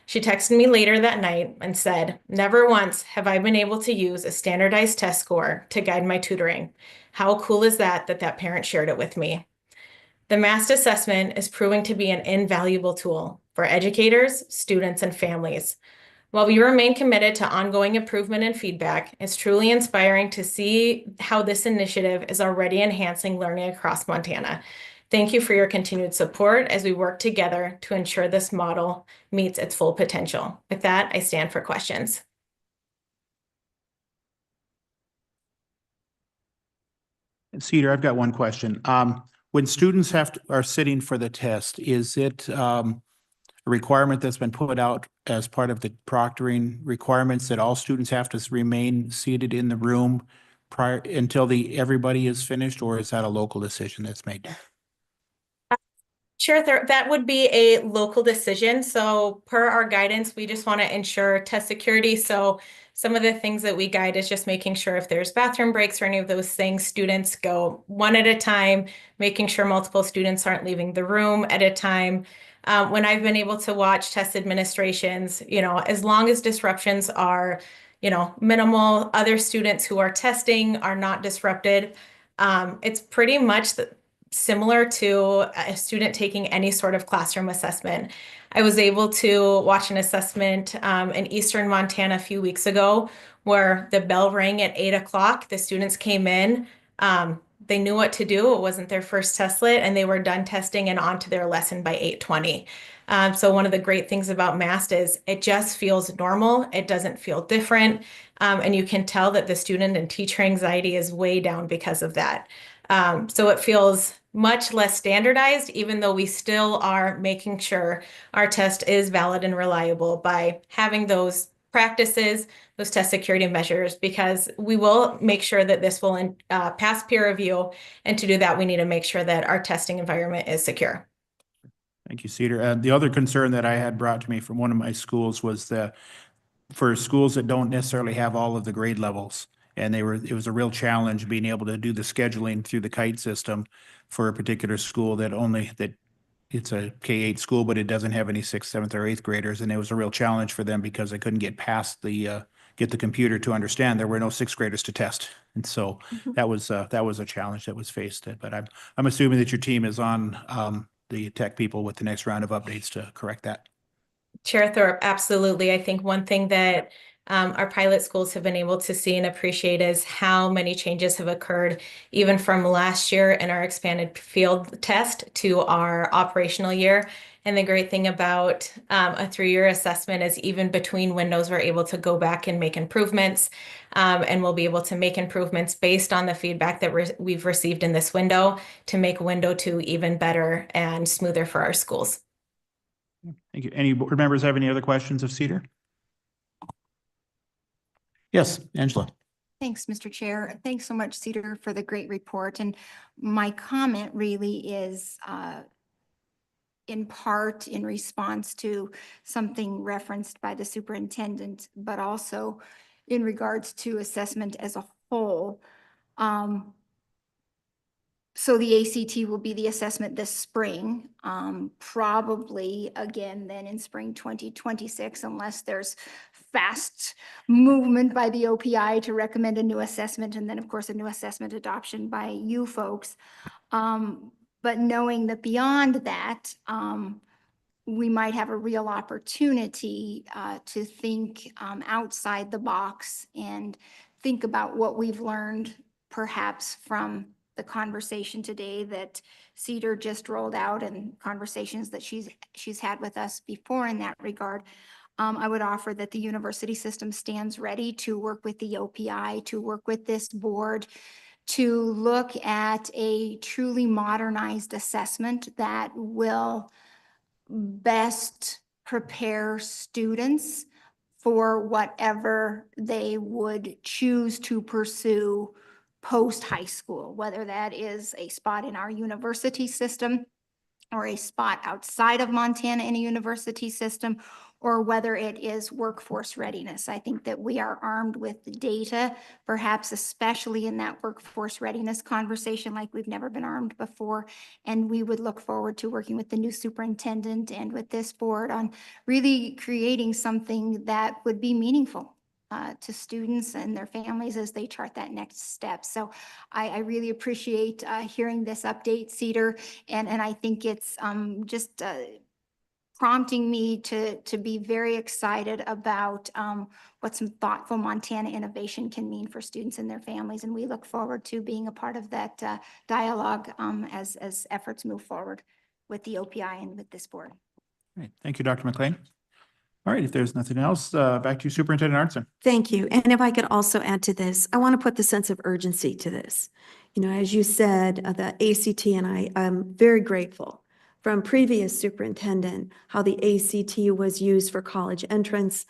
She texted me later that night and said, "Never once have I been able to use a standardized test score to guide my tutoring. How cool is that that parent shared it with me?" The massed assessment is proving to be an invaluable tool for educators, students, and families. While we remain committed to ongoing improvement and feedback, it's truly inspiring to see how this initiative is already enhancing learning across Montana. Thank you for your continued support as we work together to ensure this model meets its full potential. With that, I stand for questions. Cedar, I've got one question. When students are sitting for the test, is it a requirement that's been put out as part of the proctoring requirements that all students have to remain seated in the room prior until everybody is finished, or is that a local decision that's made? Sure, that would be a local decision. So per our guidance, we just want to ensure test security. So some of the things that we guide is just making sure if there's bathroom breaks or any of those things, students go one at a time, making sure multiple students aren't leaving the room at a time. When I've been able to watch test administrations, as long as disruptions are, minimal, other students who are testing are not disrupted. It's pretty much similar to a student taking any sort of classroom assessment. I was able to watch an assessment in Eastern Montana a few weeks ago where the bell rang at 8 o'clock. The students came in, they knew what to do. It wasn't their first testlet, and they were done testing and on to their lesson by 8:20. So one of the great things about MAST is it just feels normal. It doesn't feel different. And you can tell that the student and teacher anxiety is way down because of that. So it feels much less standardized, even though we still are making sure our test is valid and reliable by having those practices, those test security measures, because we will make sure that this will pass peer review. And to do that, we need to make sure that our testing environment is secure. Thank you, Cedar. The other concern that I had brought to me from one of my schools was for schools that don't necessarily have all of the grade levels. And it was a real challenge being able to do the scheduling through the KITE system for a particular school that it's a K-8 school, but it doesn't have any 6th, 7th, or 8th graders. And it was a real challenge for them because they couldn't get past get the computer to understand there were no 6th graders to test. And so that was a challenge that was faced. But I'm assuming that your team is on the tech people with the next round of updates to correct that. Chair Thorpe, absolutely. I think one thing that our pilot schools have been able to see and appreciate is how many changes have occurred even from last year in our expanded field test to our operational year. And the great thing about a 3-year assessment is even between windows, we're able to go back and make improvements, and we'll be able to make improvements based on the feedback that we've received in this window to make window 2 even better and smoother for our schools. Thank you. Any board members have any other questions of Cedar? Yes, Angela. Thanks, Mr. Chair. Thanks so much, Cedar, for the great report. And my comment really is, in part in response to something referenced by the superintendent, but also in regards to assessment as a whole. So the ACT will be the assessment this spring, probably again then in spring 2026, unless there's fast movement by the OPI to recommend a new assessment, and then of course a new assessment adoption by you folks. But knowing that beyond that, we might have a real opportunity to think outside the box and think about what we've learned perhaps from the conversation today that Cedar just rolled out and conversations that she's had with us before in that regard. I would offer that the university system stands ready to work with the OPI, to work with this board, to look at a truly modernized assessment that will best prepare students for whatever they would choose to pursue post-high school, whether that is a spot in our university system or a spot outside of Montana in a university system, or whether it is workforce readiness. I think that we are armed with the data, perhaps especially in that workforce readiness conversation like we've never been armed before. And we would look forward to working with the new superintendent and with this board on really creating something that would be meaningful to students and their families as they chart that next step. So I really appreciate hearing this update, Cedar, and I think it's just prompting me to be very excited about what some thoughtful Montana innovation can mean for students and their families. And we look forward to being a part of that dialogue as efforts move forward with the OPI and with this board. Great. Thank you, Dr. McLean. All right, if there's nothing else, back to you, Superintendent Arntzen. Thank you. And if I could also add to this, I want to put the sense of urgency to this. You know, as you said, the ACT, and I'm very grateful from previous superintendent, how the ACT was used for college entrance,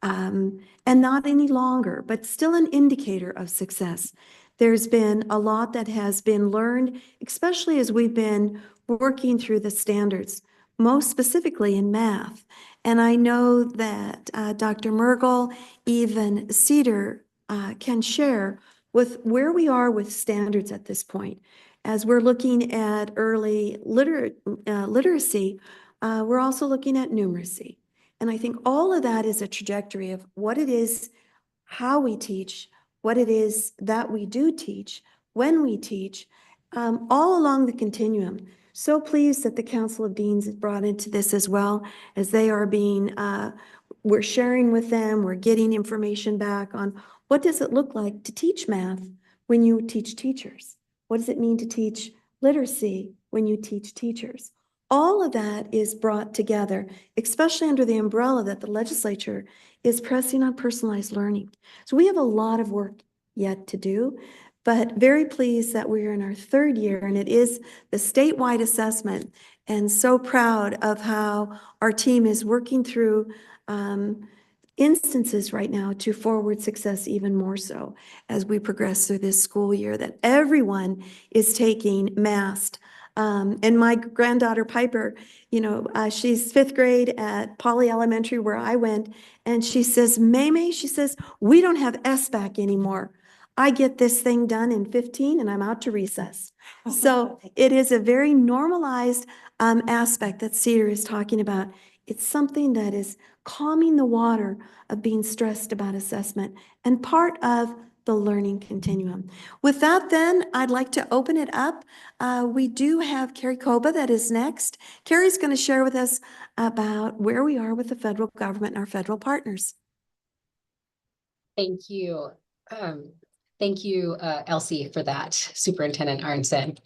and not any longer, but still an indicator of success. There's been a lot that has been learned, especially as we've been working through the standards, most specifically in math. And I know that Dr. Mergel, even Cedar, can share with where we are with standards at this point. As we're looking at early literacy, we're also looking at numeracy. And I think all of that is a trajectory of what it is, how we teach, what it is that we do teach, when we teach, all along the continuum. So pleased that the Council of Deans is brought into this as well, as they are being, we're sharing with them, we're getting information back on what does it look like to teach math when you teach teachers? What does it mean to teach literacy when you teach teachers? All of that is brought together, especially under the umbrella that the legislature is pressing on personalized learning. So we have a lot of work yet to do, but very pleased that we're in our third year and it is the statewide assessment, and so proud of how our team is working through instances right now to forward success even more so as we progress through this school year, that everyone is taking MAST. And my granddaughter Piper, you know, she's 5th grade at Poly Elementary where I went, and she says, Maymay, she says, we don't have SBAC anymore. I get this thing done in 15 and I'm out to recess. So it is a very normalized aspect that Cedar is talking about. It's something that is calming the water of being stressed about assessment and part of the learning continuum. With that then, I'd like to open it up. We do have Carrie Koba that is next. Carrie's going to share with us about where we are with the federal government and our federal partners. Thank you. Thank you, Elsie, for that, Superintendent Arntzen.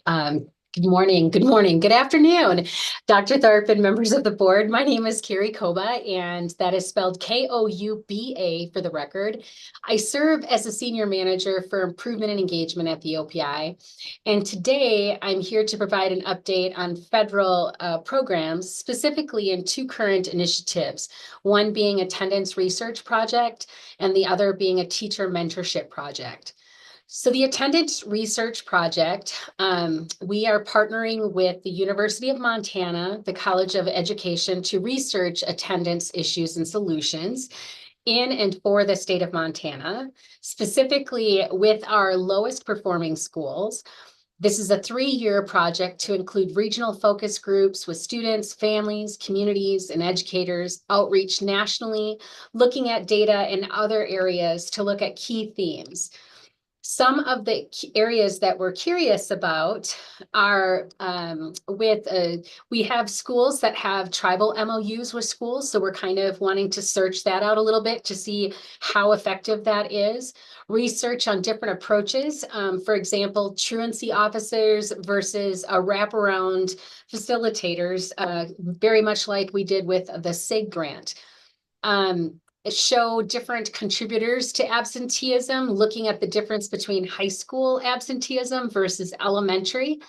Good morning, good afternoon, Dr. Thorpe and members of the board. My name is Carrie Koba, and that is spelled K-O-U-B-A for the record. I serve as a senior manager for improvement and engagement at the OPI. And today I'm here to provide an update on federal programs, specifically in 2 current initiatives, one being Attendance Research Project and the other being a Teacher Mentorship Project. So the attendance research project, we are partnering with the University of Montana, the College of Education, to research attendance issues and solutions in and for the state of Montana, specifically with our lowest performing schools. This is a 3-year project to include regional focus groups with students, families, communities, and educators, outreach nationally, looking at data in other areas to look at key themes. Some of the areas that we're curious about are we have schools that have tribal MOUs with schools, so we're kind of wanting to search that out a little bit to see how effective that is. Research on different approaches, for example, truancy officers versus a wraparound facilitators, very much like we did with the SIG grant. Show different contributors to absenteeism, looking at the difference between high school absenteeism versus elementary.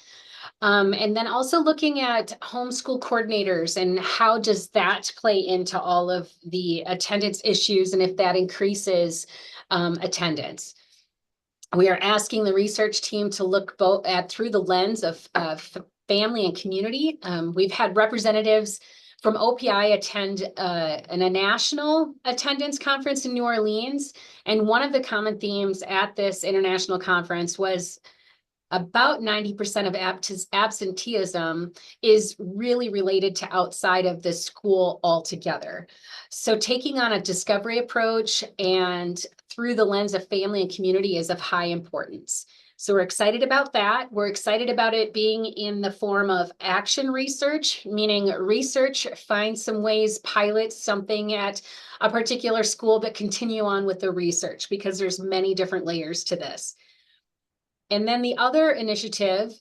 And then also looking at homeschool coordinators and how does that play into all of the attendance issues and if that increases attendance. We are asking the research team to look both at through the lens of family and community. We've had representatives from OPI attend a national attendance conference in New Orleans. And one of the common themes at this international conference was about 90% of absenteeism is really related to outside of the school altogether. So taking on a discovery approach and through the lens of family and community is of high importance. So we're excited about that. We're excited about it being in the form of action research, meaning research, find some ways, pilot something at a particular school, but continue on with the research because there's many different layers to this. And then the other initiative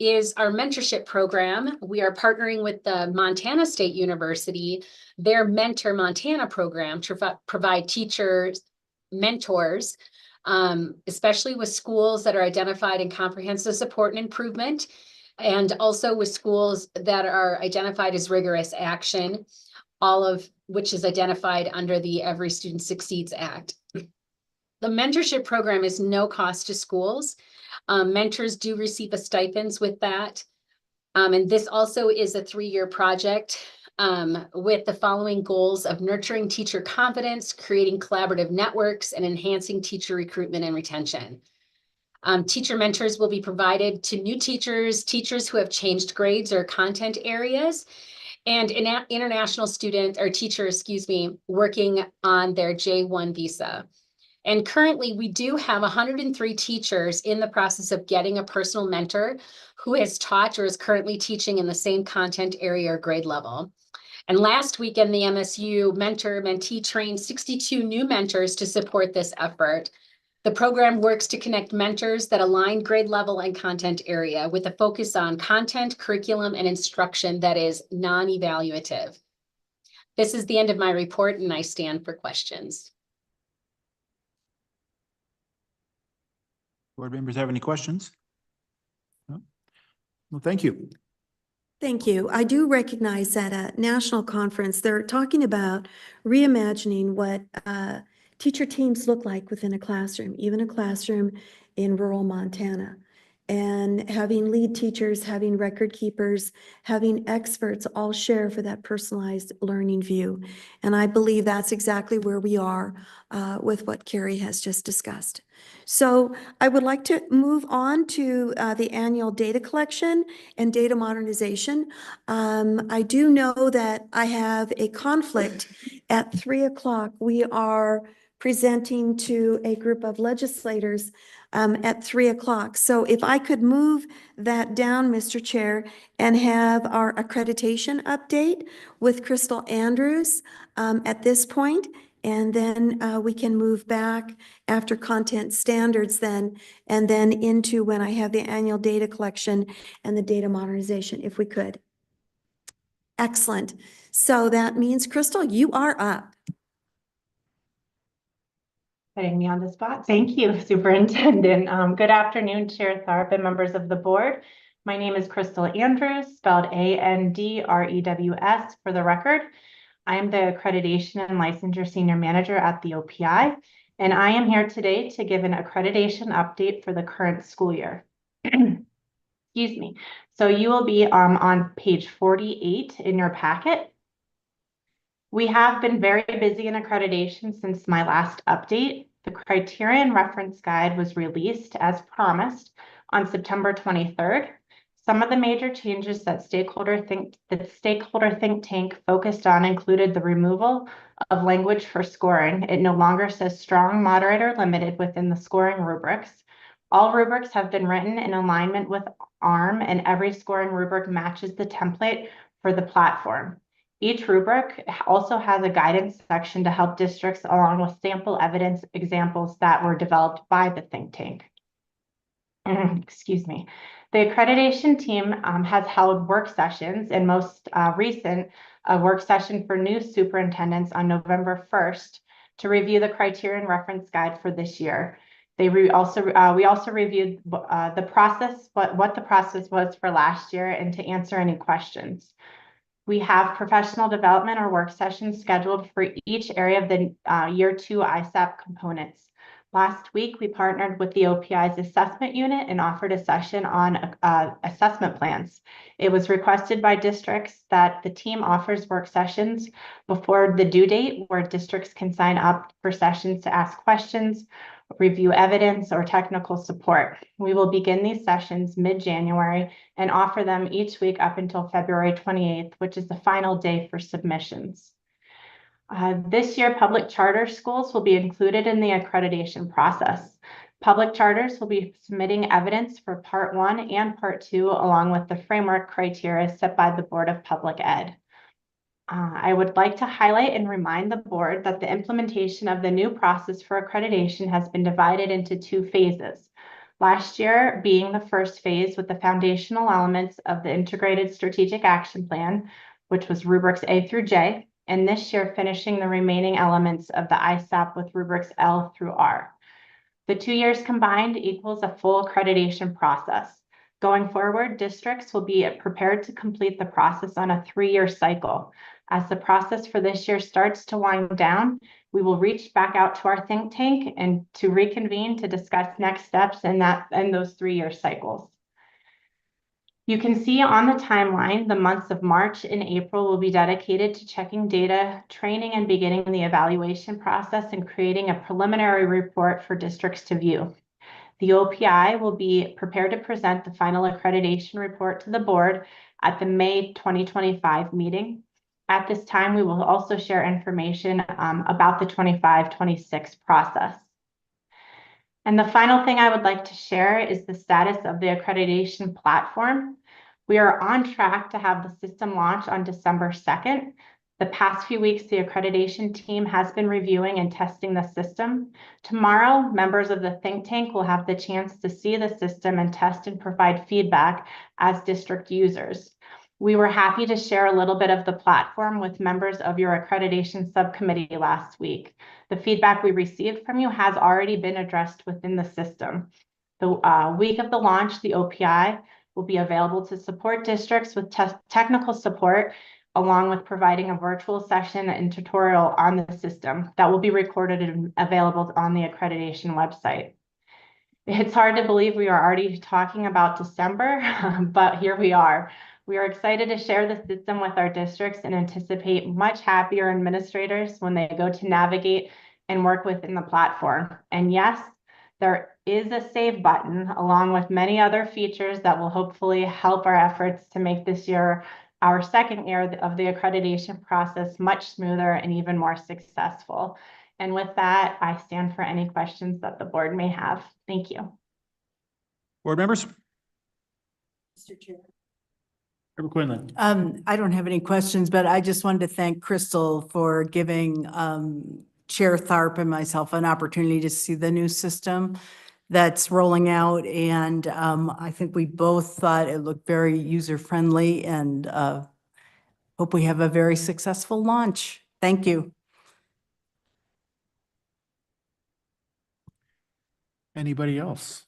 is our mentorship program. We are partnering with the Montana State University, their Mentor Montana program to provide teachers, mentors, especially with schools that are identified in comprehensive support and improvement, and also with schools that are identified as rigorous action, all of which is identified under the Every Student Succeeds Act. The mentorship program is no cost to schools. Mentors do receive a stipends with that. And this also is a 3-year project with the following goals of nurturing teacher confidence, creating collaborative networks, and enhancing teacher recruitment and retention. Teacher mentors will be provided to new teachers, teachers who have changed grades or content areas, and international students or teachers, working on their J-1 visa. And currently, we do have 103 teachers in the process of getting a personal mentor who has taught or is currently teaching in the same content area or grade level. And last weekend, the MSU mentor-mentee trained 62 new mentors to support this effort. The program works to connect mentors that align grade level and content area with a focus on content, curriculum, and instruction that is non-evaluative. This is the end of my report, and I stand for questions. Board members have any questions? No? Well, thank you. Thank you. I do recognize that at national conference, they're talking about reimagining what teacher teams look like within a classroom, even a classroom in rural Montana. And having lead teachers, having record keepers, having experts all share for that personalized learning view. And I believe that's exactly where we are with what Carrie has just discussed. So I would like to move on to the annual data collection and data modernization. I do know that I have a conflict at 3 o'clock. We are presenting to a group of legislators at 3 o'clock. So if I could move that down, Mr. Chair, and have our accreditation update with Crystal Andrews at this point, and then we can move back after content standards then, and then into when I have the annual data collection and the data modernization, if we could. Excellent. So that means, Crystal, you are up. Putting me on the spot. Thank you, Superintendent. Good afternoon, Chair Tharp and members of the board. My name is Crystal Andrews, spelled A-N-D-R-E-W-S for the record. I am the Accreditation and Licensure Senior Manager at the OPI, and I am here today to give an accreditation update for the current school year. Excuse me. So you will be on page 48 in your packet. We have been very busy in accreditation since my last update. The Criterion Reference Guide was released as promised on September 23rd. Some of the major changes that stakeholder think tank focused on included the removal of language for scoring. It no longer says strong, moderate, or limited within the scoring rubrics. All rubrics have been written in alignment with ARM, and every scoring rubric matches the template for the platform. Each rubric also has a guidance section to help districts along with sample evidence examples that were developed by the think tank. Excuse me. The accreditation team has held work sessions, and most recent a work session for new superintendents on November 1st to review the Criterion Reference Guide for this year. We also reviewed the process, what the process was for last year, and to answer any questions. We have professional development or work sessions scheduled for each area of the year 2 ISAP components. Last week, we partnered with the OPI's assessment unit and offered a session on assessment plans. It was requested by districts that the team offers work sessions before the due date, where districts can sign up for sessions to ask questions, review evidence, or technical support. We will begin these sessions mid-January and offer them each week up until February 28th, which is the final day for submissions. This year, public charter schools will be included in the accreditation process. Public charters will be submitting evidence for Part 1 and Part 2, along with the framework criteria set by the Board of Public Ed. I would like to highlight and remind the board that the implementation of the new process for accreditation has been divided into 2 phases. Last year being the first phase with the foundational elements of the Integrated Strategic Action Plan, which was rubrics A through J, and this year finishing the remaining elements of the ISAP with rubrics L through R. The 2 years combined equals a full accreditation process. Going forward, districts will be prepared to complete the process on a 3-year cycle. As the process for this year starts to wind down, we will reach back out to our think tank and to reconvene to discuss next steps in those 3-year cycles. You can see on the timeline, the months of March and April will be dedicated to checking data, training, and beginning the evaluation process and creating a preliminary report for districts to view. The OPI will be prepared to present the final accreditation report to the board at the May 2025 meeting. At this time, we will also share information about the 25-26 process. And the final thing I would like to share is the status of the accreditation platform. We are on track to have the system launch on December 2nd. The past few weeks, the accreditation team has been reviewing and testing the system. Tomorrow, members of the think tank will have the chance to see the system and test and provide feedback as district users. We were happy to share a little bit of the platform with members of your accreditation subcommittee last week. The feedback we received from you has already been addressed within the system. The week of the launch, the OPI will be available to support districts with technical support, along with providing a virtual session and tutorial on the system that will be recorded and available on the accreditation website. It's hard to believe we are already talking about December, but here we are. We are excited to share the system with our districts and anticipate much happier administrators when they go to navigate and work within the platform. And yes, there is a save button along with many other features that will hopefully help our efforts to make this year, our second year of the accreditation process, much smoother and even more successful. And with that, I stand for any questions that the board may have. Thank you. Board members? Mr. Chair. Member Quinlan. I don't have any questions, but I just wanted to thank Crystal for giving Chair Tharp and myself an opportunity to see the new system that's rolling out. And I think we both thought it looked very user-friendly, and hope we have a very successful launch. Thank you. Anybody else?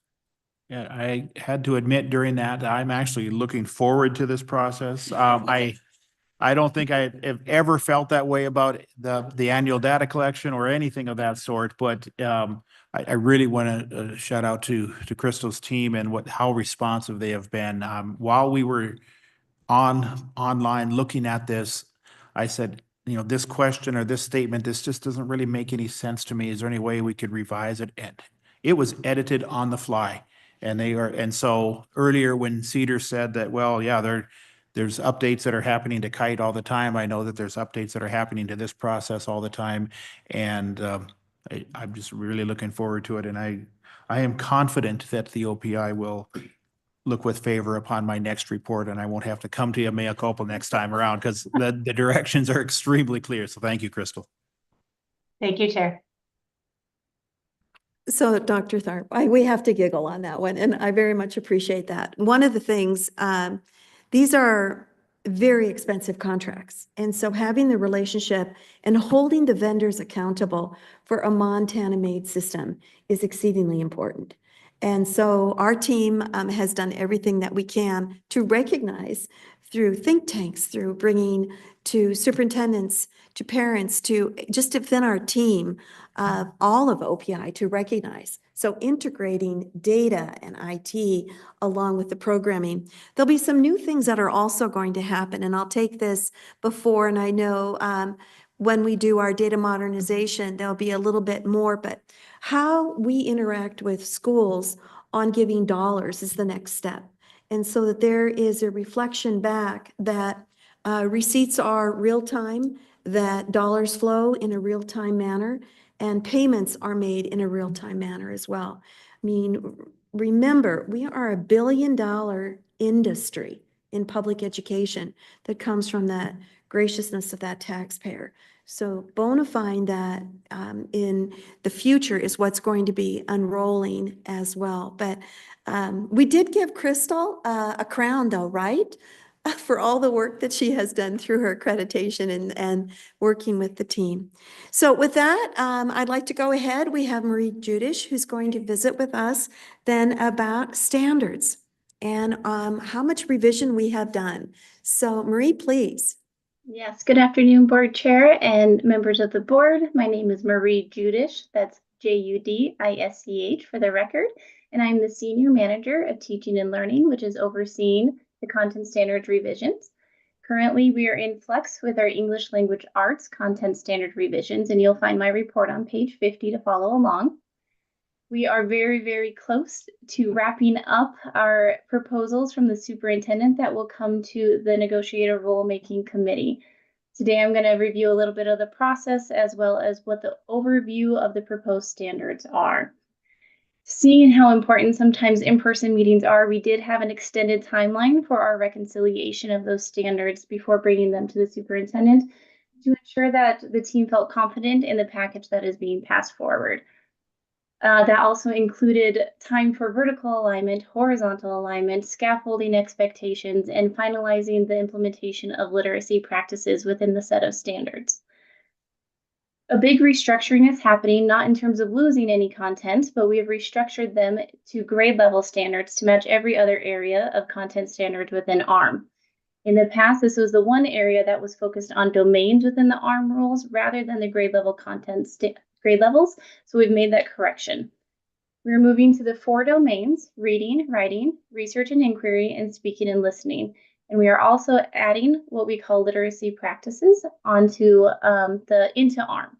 Yeah, I had to admit during that, I'm actually looking forward to this process. I I don't think I have ever felt that way about the annual data collection or anything of that sort, but I really want to shout out to Crystal's team and how responsive they have been. While we were online looking at this, I said, this question or this statement, this just doesn't really make any sense to me. Is there any way we could revise it? And it was edited on the fly. And so earlier when Cedar said that, well, yeah, there's updates that are happening to Kite all the time. I know that there's updates that are happening to this process all the time. And I'm just really looking forward to it. And I am confident that the OPI will look with favor upon my next report, and I won't have to come to you mea culpa next time around because the directions are extremely clear. So thank you, Crystal. Thank you, Chair. So Dr. Tharp, we have to giggle on that one, and I very much appreciate that. One of the things, these are very expensive contracts. And so having the relationship and holding the vendors accountable for a Montana-made system is exceedingly important. And so our team has done everything that we can to recognize through think tanks, through bringing to superintendents, to parents, to just within our team, all of OPI to recognize. So integrating data and IT along with the programming. There'll be some new things that are also going to happen, and I'll take this before, and I know when we do our data modernization, there'll be a little bit more, but how we interact with schools on giving dollars is the next step. And so that there is a reflection back that receipts are real time, that dollars flow in a real time manner, and payments are made in a real time manner as well. I mean, remember, we are $1 billion industry in public education that comes from that graciousness of that taxpayer. So bonifying that in the future is what's going to be unrolling as well. But we did give Crystal a crown though, right? For all the work that she has done through her accreditation and working with the team. So with that, I'd like to go ahead. We have Marie Judish, who's going to visit with us then about standards and how much revision we have done. So Marie, please. Yes, good afternoon, Board Chair and members of the board. My name is Marie Judish, that's Judisch for the record, and I'm the Senior Manager of Teaching and Learning, which is overseeing the content standards revisions. Currently, we are in flux with our English Language Arts content standard revisions, and you'll find my report on page 50 to follow along. We are very, very close to wrapping up our proposals from the superintendent that will come to the negotiator rulemaking committee. Today, I'm going to review a little bit of the process as well as what the overview of the proposed standards are. Seeing how important sometimes in-person meetings are, we did have an extended timeline for our reconciliation of those standards before bringing them to the superintendent to ensure that the team felt confident in the package that is being passed forward. That also included time for vertical alignment, horizontal alignment, scaffolding expectations, and finalizing the implementation of literacy practices within the set of standards. A big restructuring is happening, not in terms of losing any content, but we have restructured them to grade level standards to match every other area of content standards within ARM. In the past, this was the one area that was focused on domains within the ARM rules rather than the grade level content grade levels, so we've made that correction. We're moving to the 4 domains: reading, writing, research and inquiry, and speaking and listening. And we are also adding what we call literacy practices onto into ARM.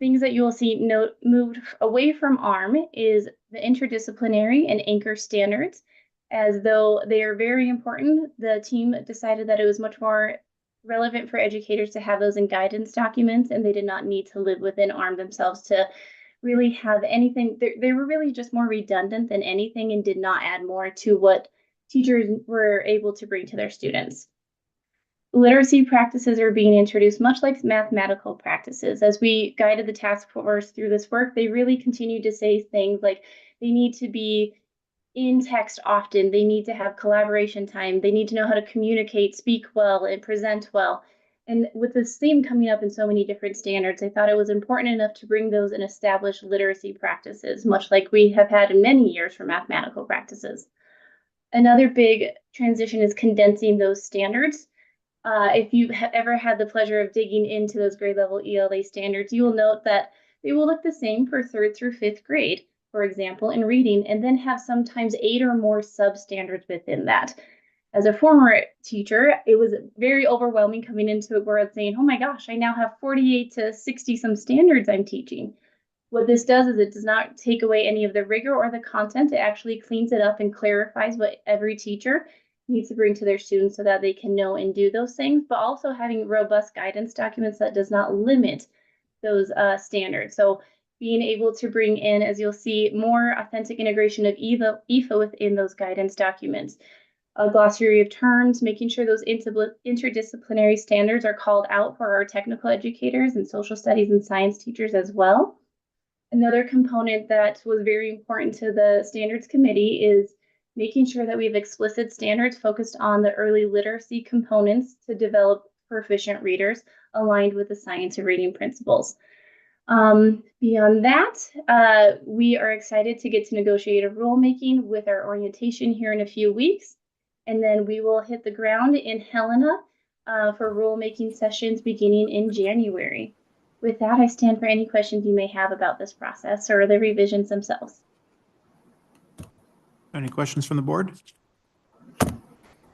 Things that you will see moved away from ARM is the interdisciplinary and anchor standards. As though they are very important, the team decided that it was much more relevant for educators to have those in guidance documents, and they did not need to live within ARM themselves to really have anything. They were really just more redundant than anything and did not add more to what teachers were able to bring to their students. Literacy practices are being introduced much like mathematical practices. As we guided the task force through this work, they really continued to say things like they need to be in text often, they need to have collaboration time, they need to know how to communicate, speak well, and present well. And with this theme coming up in so many different standards, I thought it was important enough to bring those and establish literacy practices, much like we have had in many years for mathematical practices. Another big transition is condensing those standards. If you've ever had the pleasure of digging into those grade level ELA standards, you will note that they will look the same for 3rd through 5th grade, for example, in reading, and then have sometimes 8 or more substandards within that. As a former teacher, it was very overwhelming coming into a world saying, oh my gosh, I now have 48 to 60 some standards I'm teaching. What this does is it does not take away any of the rigor or the content. It actually cleans it up and clarifies what every teacher needs to bring to their students so that they can know and do those things, but also having robust guidance documents that does not limit those standards. So being able to bring in, as you'll see, more authentic integration of EFA within those guidance documents. A glossary of terms, making sure those interdisciplinary standards are called out for our technical educators and social studies and science teachers as well. Another component that was very important to the standards committee is making sure that we have explicit standards focused on the early literacy components to develop proficient readers aligned with the science of reading principles. Beyond that, we are excited to get to negotiate a rulemaking with our orientation here in a few weeks. And then we will hit the ground in Helena for rulemaking sessions beginning in January. With that, I stand for any questions you may have about this process or the revisions themselves. Any questions from the board?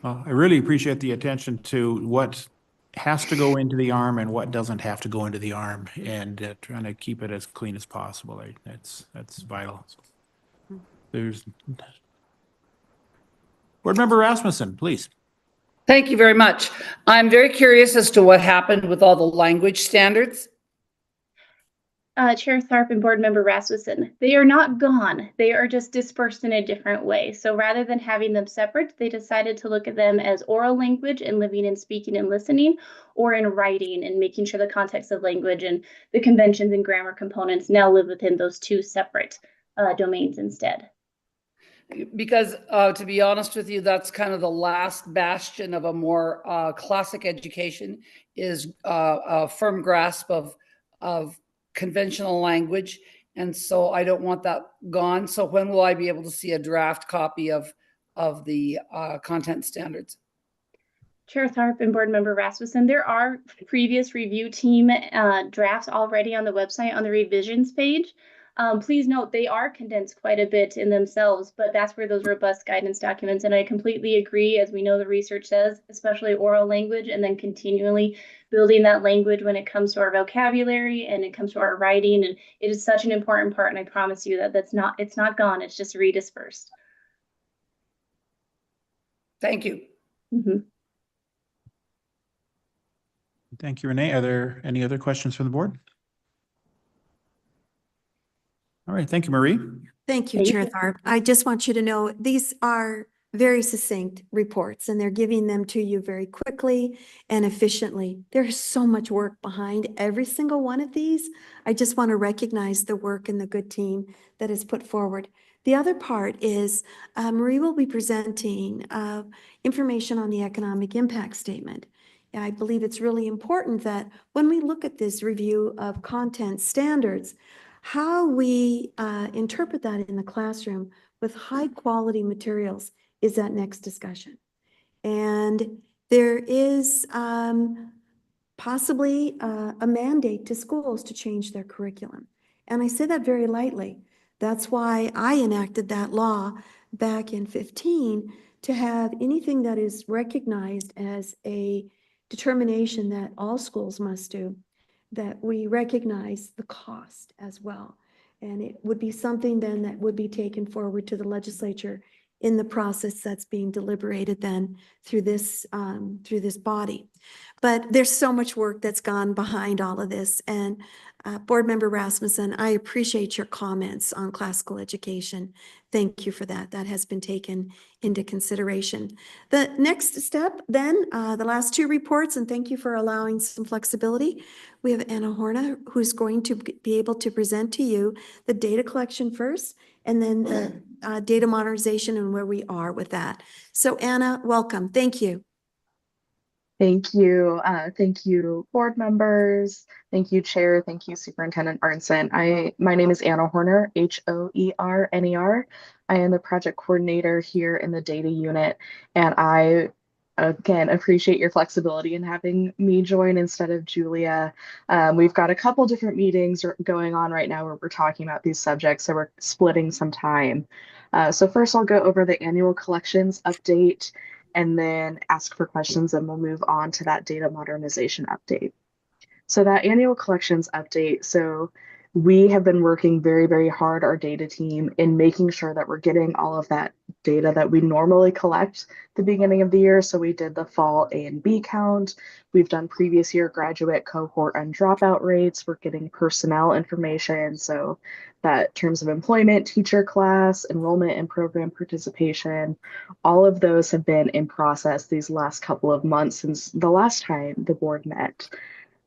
Well, I really appreciate the attention to what has to go into the ARM and what doesn't have to go into the ARM, and trying to keep it as clean as possible. That's vital. There's Board Member Rasmussen, please. Thank you very much. I'm very curious as to what happened with all the language standards. Chair Tharp and Board Member Rasmussen, they are not gone. They are just dispersed in a different way. So rather than having them separate, they decided to look at them as oral language and living and speaking and listening, or in writing and making sure the context of language and the conventions and grammar components now live within those two separate domains instead. Because to be honest with you, that's kind of the last bastion of a more classic education, is a firm grasp of conventional language. And so I don't want that gone. So when will I be able to see a draft copy of the content standards? Chair Tharp and Board Member Rasmussen, there are previous review team drafts already on the website on the revisions page. Please note they are condensed quite a bit in themselves, but that's where those robust guidance documents, and I completely agree, as we know the research says, especially oral language, and then continually building that language when it comes to our vocabulary and it comes to our writing, and it is such an important part, and I promise you that it's not gone, it's just redispersed. Thank you. Mm-hmm. Thank you, Renee. Are there any other questions from the board? All right, thank you, Marie. Thank you, Chair Tharp. I just want you to know these are very succinct reports and they're giving them to you very quickly and efficiently. There's so much work behind every single one of these. I just want to recognize the work and the good team that is put forward. The other part is Marie will be presenting information on the economic impact statement. I believe it's really important that when we look at this review of content standards, how we interpret that in the classroom with high quality materials is that next discussion. And there is possibly a mandate to schools to change their curriculum. And I say that very lightly. That's why I enacted that law back in 2015 to have anything that is recognized as a determination that all schools must do, that we recognize the cost as well. And it would be something then that would be taken forward to the legislature in the process that's being deliberated then through this body. But there's so much work that's gone behind all of this. And Board Member Rasmussen, I appreciate your comments on classical education. Thank you for that. That has been taken into consideration. The next step then, the last two reports, and thank you for allowing some flexibility. We have Anna Horna, who's going to be able to present to you the data collection first, and then the data modernization and where we are with that. So Anna, welcome. Thank you. Thank you. Thank you, board members. Thank you, Chair. Thank you, Superintendent Arntzen. My name is Anna Horner, Hoerner. I am the project coordinator here in the data unit, and I again, appreciate your flexibility in having me join instead of Julia. We've got a couple different meetings going on right now where we're talking about these subjects, so we're splitting some time. So first I'll go over the annual collections update and then ask for questions, and we'll move on to that data modernization update. So that annual collections update, so we have been working very, very hard, our data team, in making sure that we're getting all of that data that we normally collect the beginning of the year. So we did the fall A and B count. We've done previous year graduate cohort and dropout rates. We're getting personnel information. So that terms of employment, teacher class, enrollment and program participation, all of those have been in process these last couple of months since the last time the board met.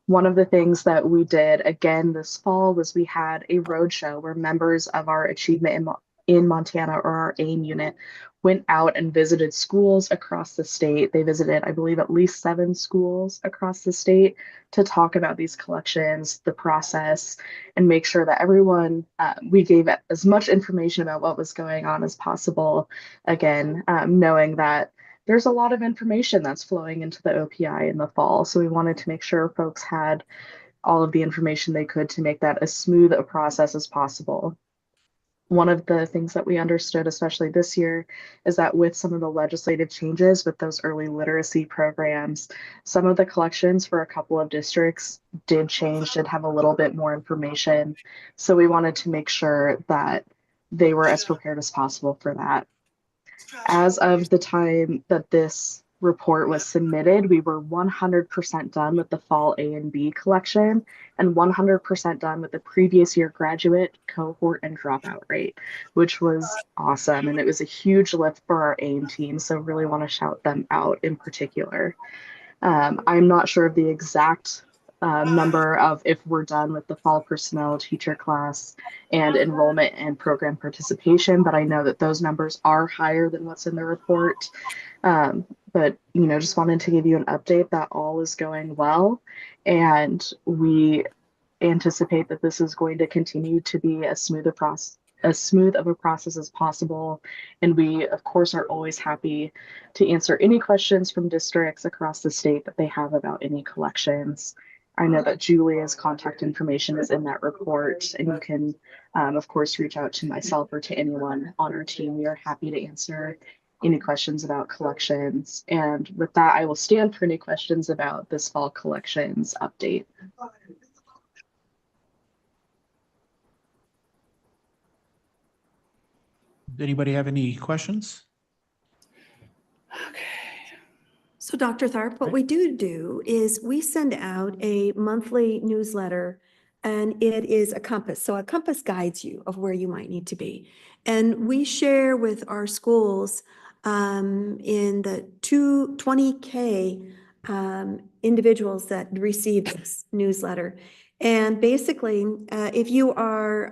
One of the things that we did again this fall was we had a roadshow where members of our Achievement in Montana, or our AIM unit, went out and visited schools across the state. They visited, I believe, at least 7 schools across the state to talk about these collections, the process, and make sure that everyone, we gave as much information about what was going on as possible. Again, knowing that there's a lot of information that's flowing into the OPI in the fall. So we wanted to make sure folks had all of the information they could to make that as smooth a process as possible. One of the things that we understood, especially this year, is that with some of the legislative changes with those early literacy programs, some of the collections for a couple of districts did change, did have a little bit more information. So we wanted to make sure that they were as prepared as possible for that. As of the time that this report was submitted, we were 100% done with the fall A and B collection and 100% done with the previous year graduate cohort and dropout rate, which was awesome. And it was a huge lift for our AIM team. So really want to shout them out in particular. I'm not sure of the exact number of if we're done with the fall personnel, teacher class, and enrollment and program participation, but I know that those numbers are higher than what's in the report. But just wanted to give you an update that all is going well, and we anticipate that this is going to continue to be as smooth of a process as possible. And we, of course, are always happy to answer any questions from districts across the state that they have about any collections. I know that Julia's contact information is in that report, and you can, of course, reach out to myself or to anyone on our team. We are happy to answer any questions about collections. And with that, I will stand for any questions about this fall collections update. Does anybody have any questions? So Dr. Tharp, what we do is we send out a monthly newsletter, and it is a compass. So a compass guides you of where you might need to be. And we share with our schools in the 20K individuals that receive this newsletter. And basically, if you are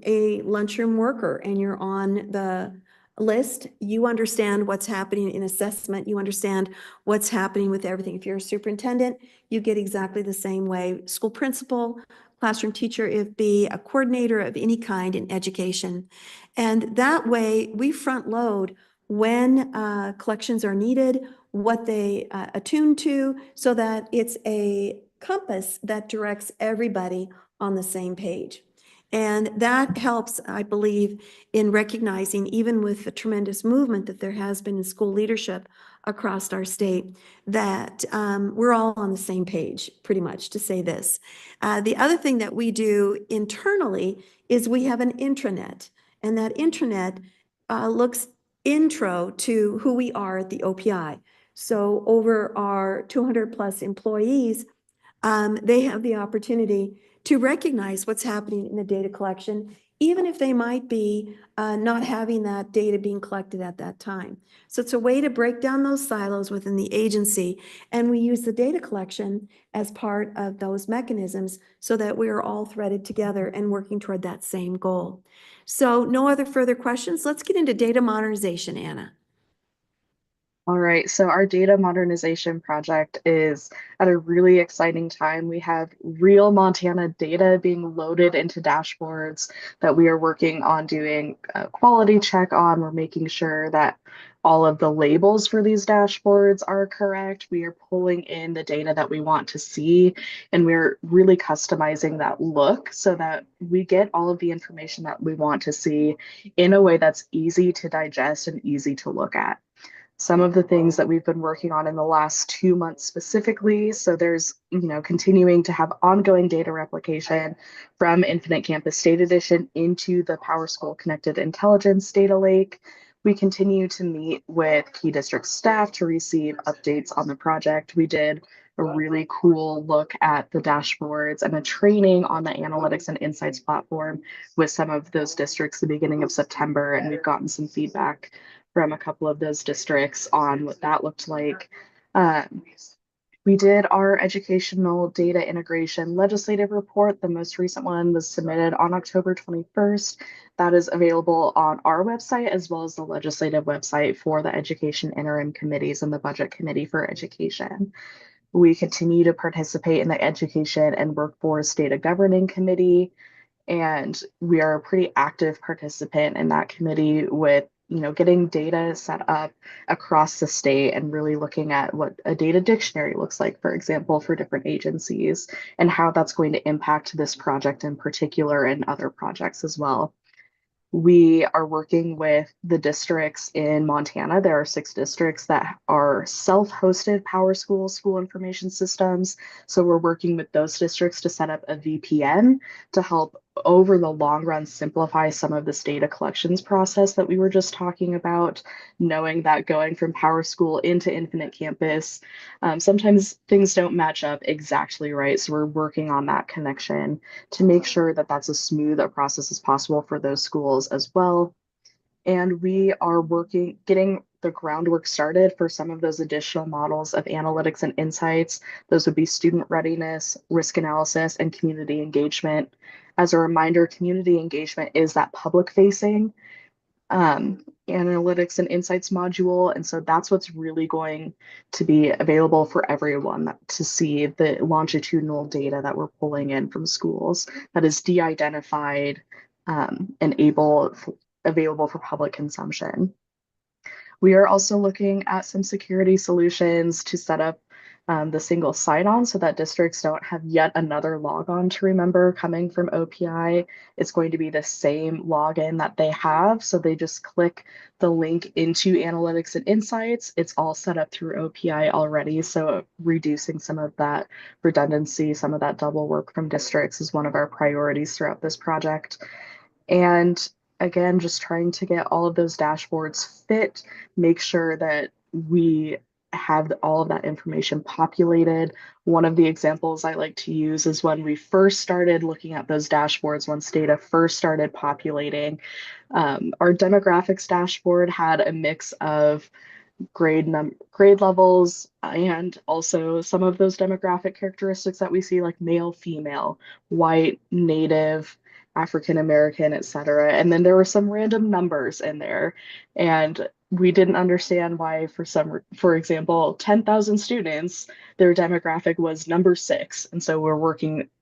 a lunchroom worker and you're on the list, you understand what's happening in assessment, you understand what's happening with everything. If you're a superintendent, you get exactly the same way. School principal, classroom teacher, if be a coordinator of any kind in education. And that way we front load when collections are needed, what they attune to, so that it's a compass that directs everybody on the same page. And that helps, I believe, in recognizing, even with the tremendous movement that there has been in school leadership across our state, that we're all on the same page, pretty much, to say this. The other thing that we do internally is we have an intranet, and that intranet looks intro to who we are at the OPI. So over our 200 plus employees, they have the opportunity to recognize what's happening in the data collection, even if they might be not having that data being collected at that time. So it's a way to break down those silos within the agency, and we use the data collection as part of those mechanisms so that we are all threaded together and working toward that same goal. So no other further questions. Let's get into data modernization, Anna. All right, so our data modernization project is at a really exciting time. We have real Montana data being loaded into dashboards that we are working on doing a quality check on. We're making sure that all of the labels for these dashboards are correct. We are pulling in the data that we want to see, and we're really customizing that look so that we get all of the information that we want to see in a way that's easy to digest and easy to look at. Some of the things that we've been working on in the last 2 months specifically. So there's, continuing to have ongoing data replication from Infinite Campus State Edition into the PowerSchool Connected Intelligence data lake. We continue to meet with key district staff to receive updates on the project. We did a really cool look at the dashboards and a training on the Analytics and Insights platform with some of those districts the beginning of September, and we've gotten some feedback from a couple of those districts on what that looked like. We did our educational data integration legislative report. The most recent one was submitted on October 21st. That is available on our website as well as the legislative website for the education interim committees and the budget committee for education. We continue to participate in the education and workforce data governing committee, and we are a pretty active participant in that committee with getting data set up across the state and really looking at what a data dictionary looks like, for example, for different agencies and how that's going to impact this project in particular and other projects as well. We are working with the districts in Montana. There are 6 districts that are self-hosted PowerSchool school information systems. So we're working with those districts to set up a VPN to help over the long run simplify some of this data collections process that we were just talking about, knowing that going from PowerSchool into Infinite Campus, sometimes things don't match up exactly right. So we're working on that connection to make sure that that's as smooth a process as possible for those schools as well. And we are getting the groundwork started for some of those additional models of analytics and insights. Those would be student readiness, risk analysis, and community engagement. As a reminder, community engagement is that public facing analytics and insights module. And so that's what's really going to be available for everyone to see the longitudinal data that we're pulling in from schools that is de-identified and available for public consumption. We are also looking at some security solutions to set up the single sign-on so that districts don't have yet another logon to remember coming from OPI. It's going to be the same login that they have. So they just click the link into Analytics and Insights. It's all set up through OPI already. So reducing some of that redundancy, some of that double work from districts is one of our priorities throughout this project. And again, just trying to get all of those dashboards fit, make sure that we have all of that information populated. One of the examples I like to use is when we first started looking at those dashboards, once data first started populating, our demographics dashboard had a mix of grade levels and also some of those demographic characteristics that we see like male, female, white, native, African American, etc. And then there were some random numbers in there, and we didn't understand why for example, 10,000 students, their demographic was number 6. And so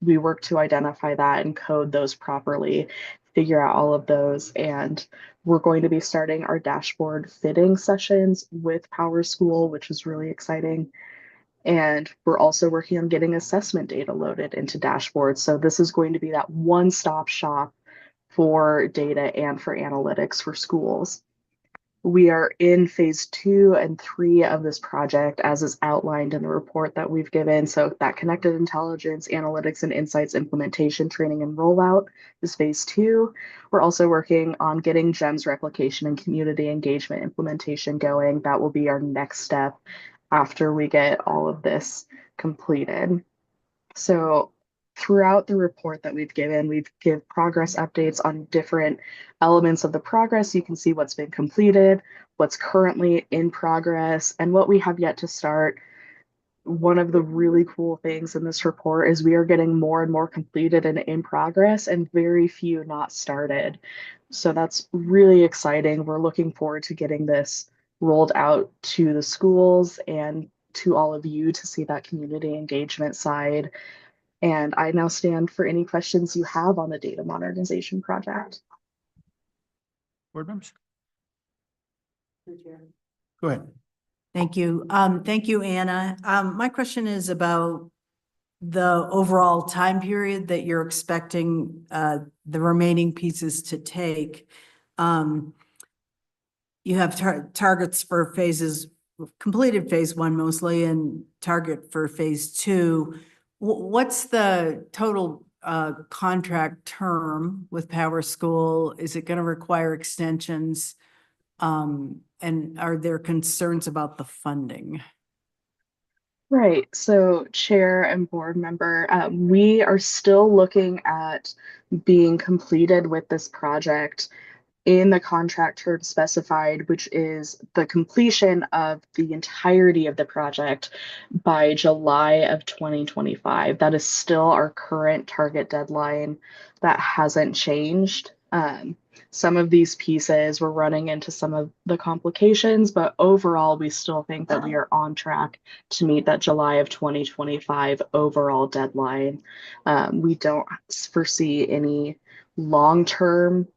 we work to identify that and code those properly, figure out all of those. And we're going to be starting our dashboard fitting sessions with PowerSchool, which is really exciting. And we're also working on getting assessment data loaded into dashboards. So this is going to be that one-stop shop for data and for analytics for schools. We are in phase 2 and 3 of this project as is outlined in the report that we've given. So that connected intelligence, analytics and insights implementation, training and rollout is phase 2. We're also working on getting GEMS replication and community engagement implementation going. That will be our next step after we get all of this completed. So throughout the report that we've given, we've given progress updates on different elements of the progress. You can see what's been completed, what's currently in progress, and what we have yet to start. One of the really cool things in this report is we are getting more and more completed and in progress and very few not started. So that's really exciting. We're looking forward to getting this rolled out to the schools and to all of you to see that community engagement side. And I now stand for any questions you have on the data modernization project. Board members? Go ahead. Thank you. Thank you, Anna. My question is about the overall time period that you're expecting, the remaining pieces to take. You have targets for phases, completed phase 1 mostly, and target for phase 2. What's the total contract term with Power School? Is it going to require extensions? And are there concerns about the funding? Right. So, Chair and board member, we are still looking at being completed with this project in the contract term specified, which is the completion of the entirety of the project by July of 2025. That is still our current target deadline. That hasn't changed. Some of these pieces, we're running into some of the complications, but overall, we still think that we are on track to meet that July of 2025 overall deadline. We don't foresee any long-term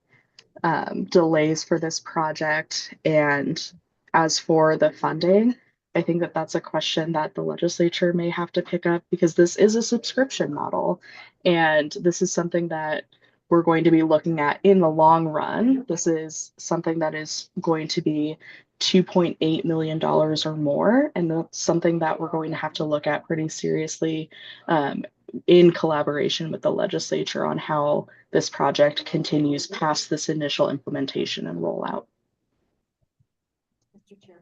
delays for this project. And as for the funding, I think that that's a question that the legislature may have to pick up, because this is a subscription model. And this is something that we're going to be looking at in the long run. This is something that is going to be $2.8 million or more. And that's something that we're going to have to look at pretty seriously in collaboration with the legislature on how this project continues past this initial implementation and rollout. Mr. Chair.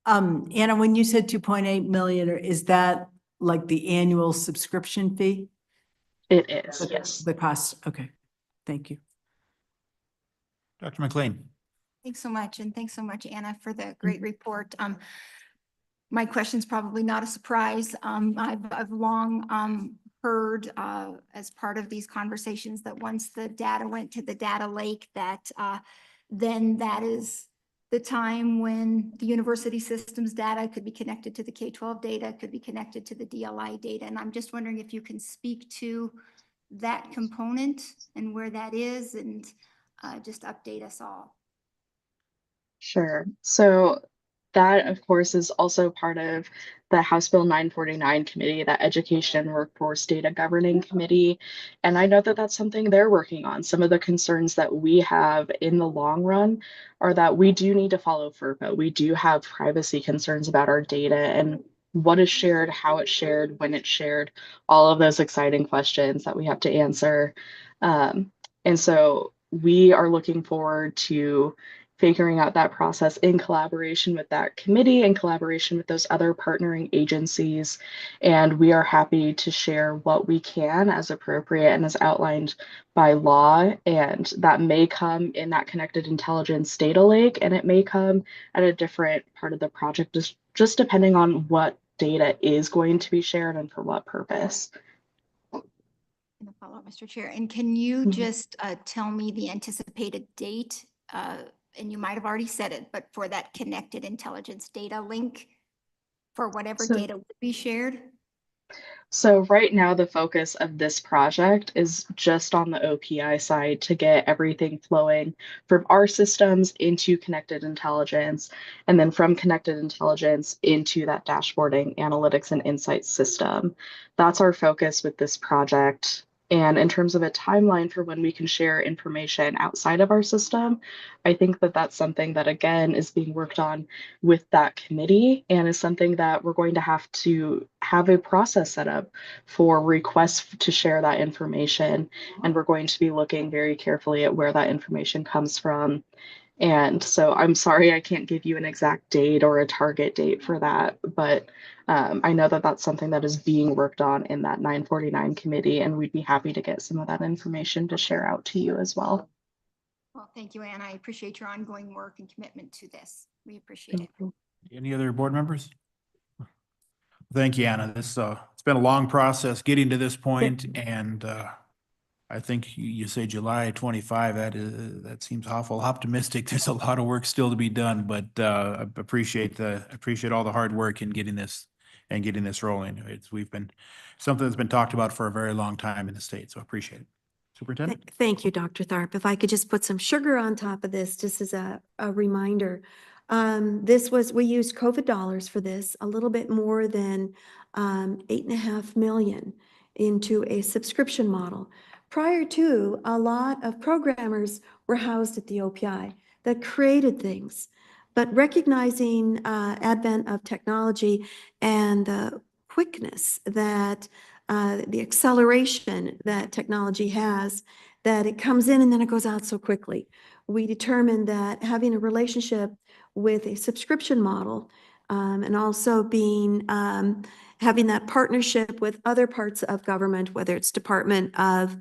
Anna, when you said 2.8 million, is that like the annual subscription fee? It is, yes. The cost, okay. Thank you. Dr. McLean. Thanks so much. And thanks so much, Anna, for the great report. My question's probably not a surprise. I've long heard as part of these conversations that once the data went to the data lake, that then that is the time when the university systems data could be connected to the K-12 data, could be connected to the DLI data. And I'm just wondering if you can speak to that component and where that is, and just update us all. Sure. So that, of course, is also part of the House Bill 949 committee, that Education and Workforce Data Governing Committee. And I know that that's something they're working on. Some of the concerns that we have in the long run are that we do need to follow FERPA. We do have privacy concerns about our data and what is shared, how it's shared, when it's shared, all of those exciting questions that we have to answer. And so we are looking forward to figuring out that process in collaboration with that committee, in collaboration with those other partnering agencies. And we are happy to share what we can as appropriate and as outlined by law. And that may come in that connected intelligence data lake, and it may come at a different part of the project, just depending on what data is going to be shared and for what purpose. Follow up, Mr. Chair. And can you just tell me the anticipated date? And you might have already said it, but for that connected intelligence data link, for whatever data would be shared? So right now, the focus of this project is just on the OPI side to get everything flowing from our systems into connected intelligence, and then from connected intelligence into that dashboarding, analytics, and insights system. That's our focus with this project. And in terms of a timeline for when we can share information outside of our system, I think that that's something that, again, is being worked on with that committee, and is something that we're going to have a process set up for requests to share that information. And we're going to be looking very carefully at where that information comes from. And so I'm sorry I can't give you an exact date or a target date for that, but I know that that's something that is being worked on in that 949 committee, and we'd be happy to get some of that information to share out to you as well. Well, thank you, Anne. I appreciate your ongoing work and commitment to this. We appreciate it. Any other board members? Thank you, Anna. It's been a long process getting to this point, and I think you say July 25. That seems awful optimistic. There's a lot of work still to be done, but I appreciate all the hard work in getting this rolling. We've been something that's been talked about for a very long time in the state, so I appreciate it. Superintendent? Thank you, Dr. Tharp. If I could just put some sugar on top of this, just as a reminder. We used COVID dollars for this, a little bit more than 8.5 million into a subscription model. Prior to, a lot of programmers were housed at the OPI that created things. But recognizing advent of technology and the quickness that the acceleration that technology has, that it comes in and then it goes out so quickly. We determined that having a relationship with a subscription model and also having that partnership with other parts of government, whether it's Department of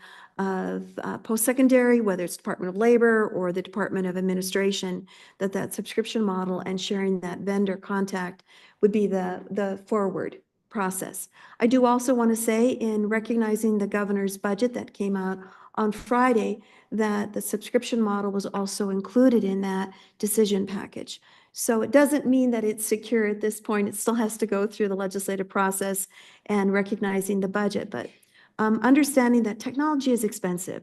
Post-Secondary, whether it's Department of Labor or the Department of Administration, that subscription model and sharing that vendor contact would be the forward process. I do also want to say, in recognizing the governor's budget that came out on Friday, that the subscription model was also included in that decision package. So it doesn't mean that it's secure at this point. It still has to go through the legislative process and recognizing the budget, but understanding that technology is expensive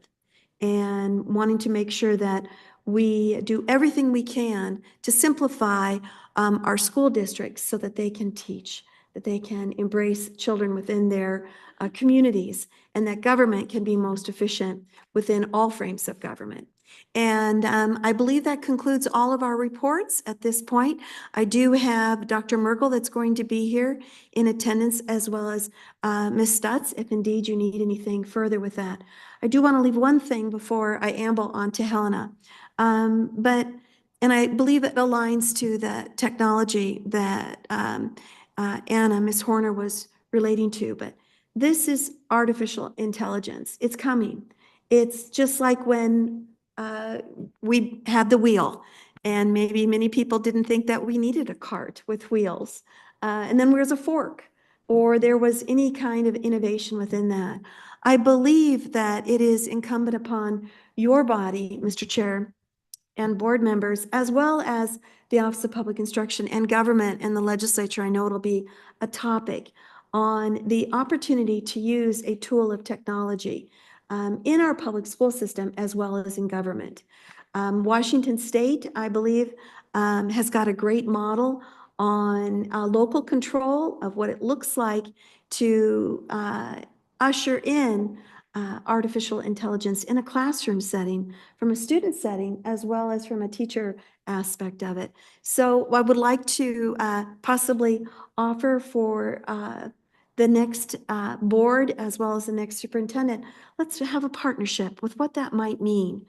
and wanting to make sure that we do everything we can to simplify our school districts so that they can teach, that they can embrace children within their communities, and that government can be most efficient within all frames of government. And I believe that concludes all of our reports at this point. I do have Dr. Merkel that's going to be here in attendance, as well as Ms. Stutz, if indeed you need anything further with that. I do want to leave one thing before I amble on to Helena. And I believe it aligns to the technology that Anna, Ms. Horner, was relating to, but this is artificial intelligence. It's coming. It's just like when we had the wheel, and maybe many people didn't think that we needed a cart with wheels. And then there's a fork, or there was any kind of innovation within that. I believe that it is incumbent upon your body, Mr. Chair, and board members, as well as the Office of Public Instruction and government and the legislature. I know it'll be a topic on the opportunity to use a tool of technology in our public school system as well as in government. Washington State, I believe, has got a great model on local control of what it looks like to usher in artificial intelligence in a classroom setting, from a student setting, as well as from a teacher aspect of it. So I would like to possibly offer for the next board, as well as the next superintendent, let's have a partnership with what that might mean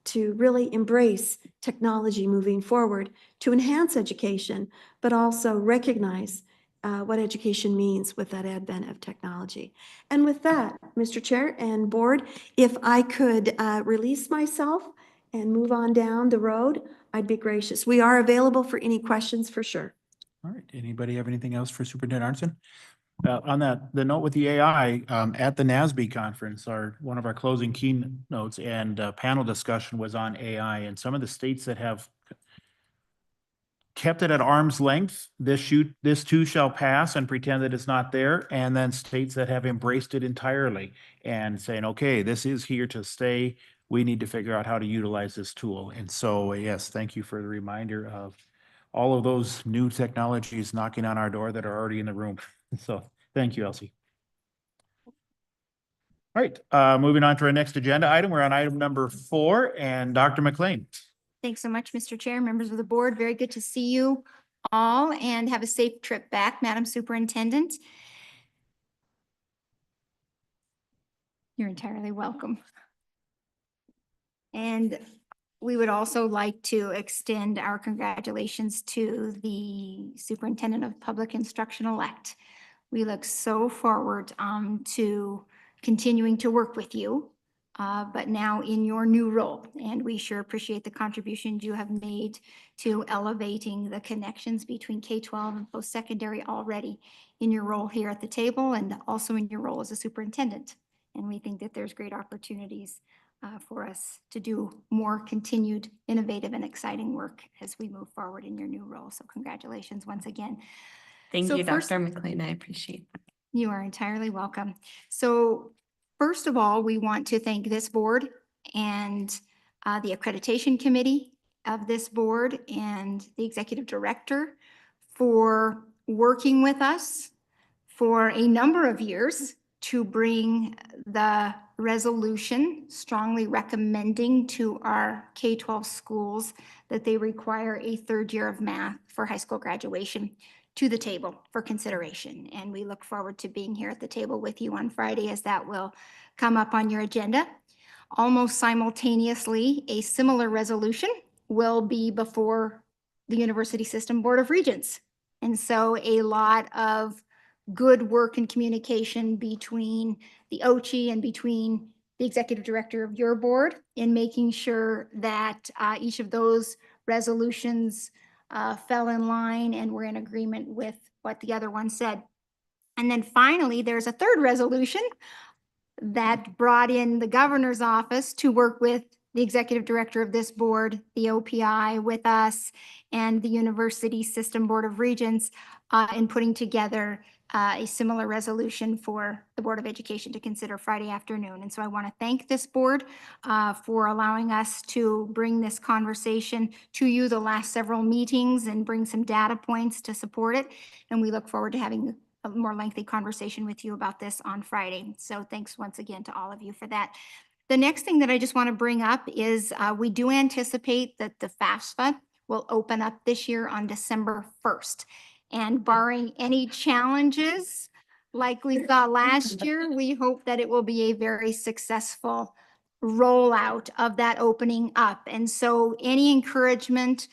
to really embrace technology moving forward, to enhance education, but also recognize what education means with that advent of technology. And with that, Mr. Chair and board, if I could release myself and move on down the road, I'd be gracious. We are available for any questions for sure. All right. Anybody have anything else for Superintendent Arntzen? On the note with the AI, at the NASB conference, one of our closing keynotes and panel discussion was on AI, and some of the states that have kept it at arm's length, this too shall pass, and pretend that it's not there, and then states that have embraced it entirely and saying, okay, this is here to stay. We need to figure out how to utilize this tool. And so, yes, thank you for the reminder of all of those new technologies knocking on our door that are already in the room. So thank you, Elsie. All right, moving on to our next agenda item. We're on item number 4, and Dr. McLean. Thanks so much, Mr. Chair, members of the board. Very good to see you all, and have a safe trip back, Madam Superintendent. You're entirely welcome. And we would also like to extend our congratulations to the Superintendent of Public Instruction-elect. We look so forward to continuing to work with you, but now in your new role. And we sure appreciate the contributions you have made to elevating the connections between K-12 and post-secondary already in your role here at the table, and also in your role as a superintendent. And we think that there's great opportunities for us to do more continued innovative and exciting work as we move forward in your new role. So congratulations once again. Thank So you, first- Dr. McLean. I appreciate that. You are entirely welcome. So first of all, we want to thank this board and the accreditation committee of this board and the executive director for working with us for a number of years to bring the resolution strongly recommending to our K-12 schools that they require a third year of math for high school graduation to the table for consideration. And we look forward to being here at the table with you on Friday as that will come up on your agenda. Almost simultaneously, a similar resolution will be before the University System Board of Regents. And so a lot of good work and communication between the OCHI and between the executive director of your board in making sure that each of those resolutions fell in line and were in agreement with what the other one said. And then finally, there's a third resolution that brought in the governor's office to work with the executive director of this board, the OPI, with us, and the University System Board of Regents in putting together a similar resolution for the Board of Education to consider Friday afternoon. And so I want to thank this board for allowing us to bring this conversation to you the last several meetings and bring some data points to support it. And we look forward to having a more lengthy conversation with you about this on Friday. So thanks once again to all of you for that. The next thing that I just want to bring up is we do anticipate that the FAFSA will open up this year on December 1st. And barring any challenges like we saw last year, we hope that it will be a very successful rollout of that opening up. And so any encouragement,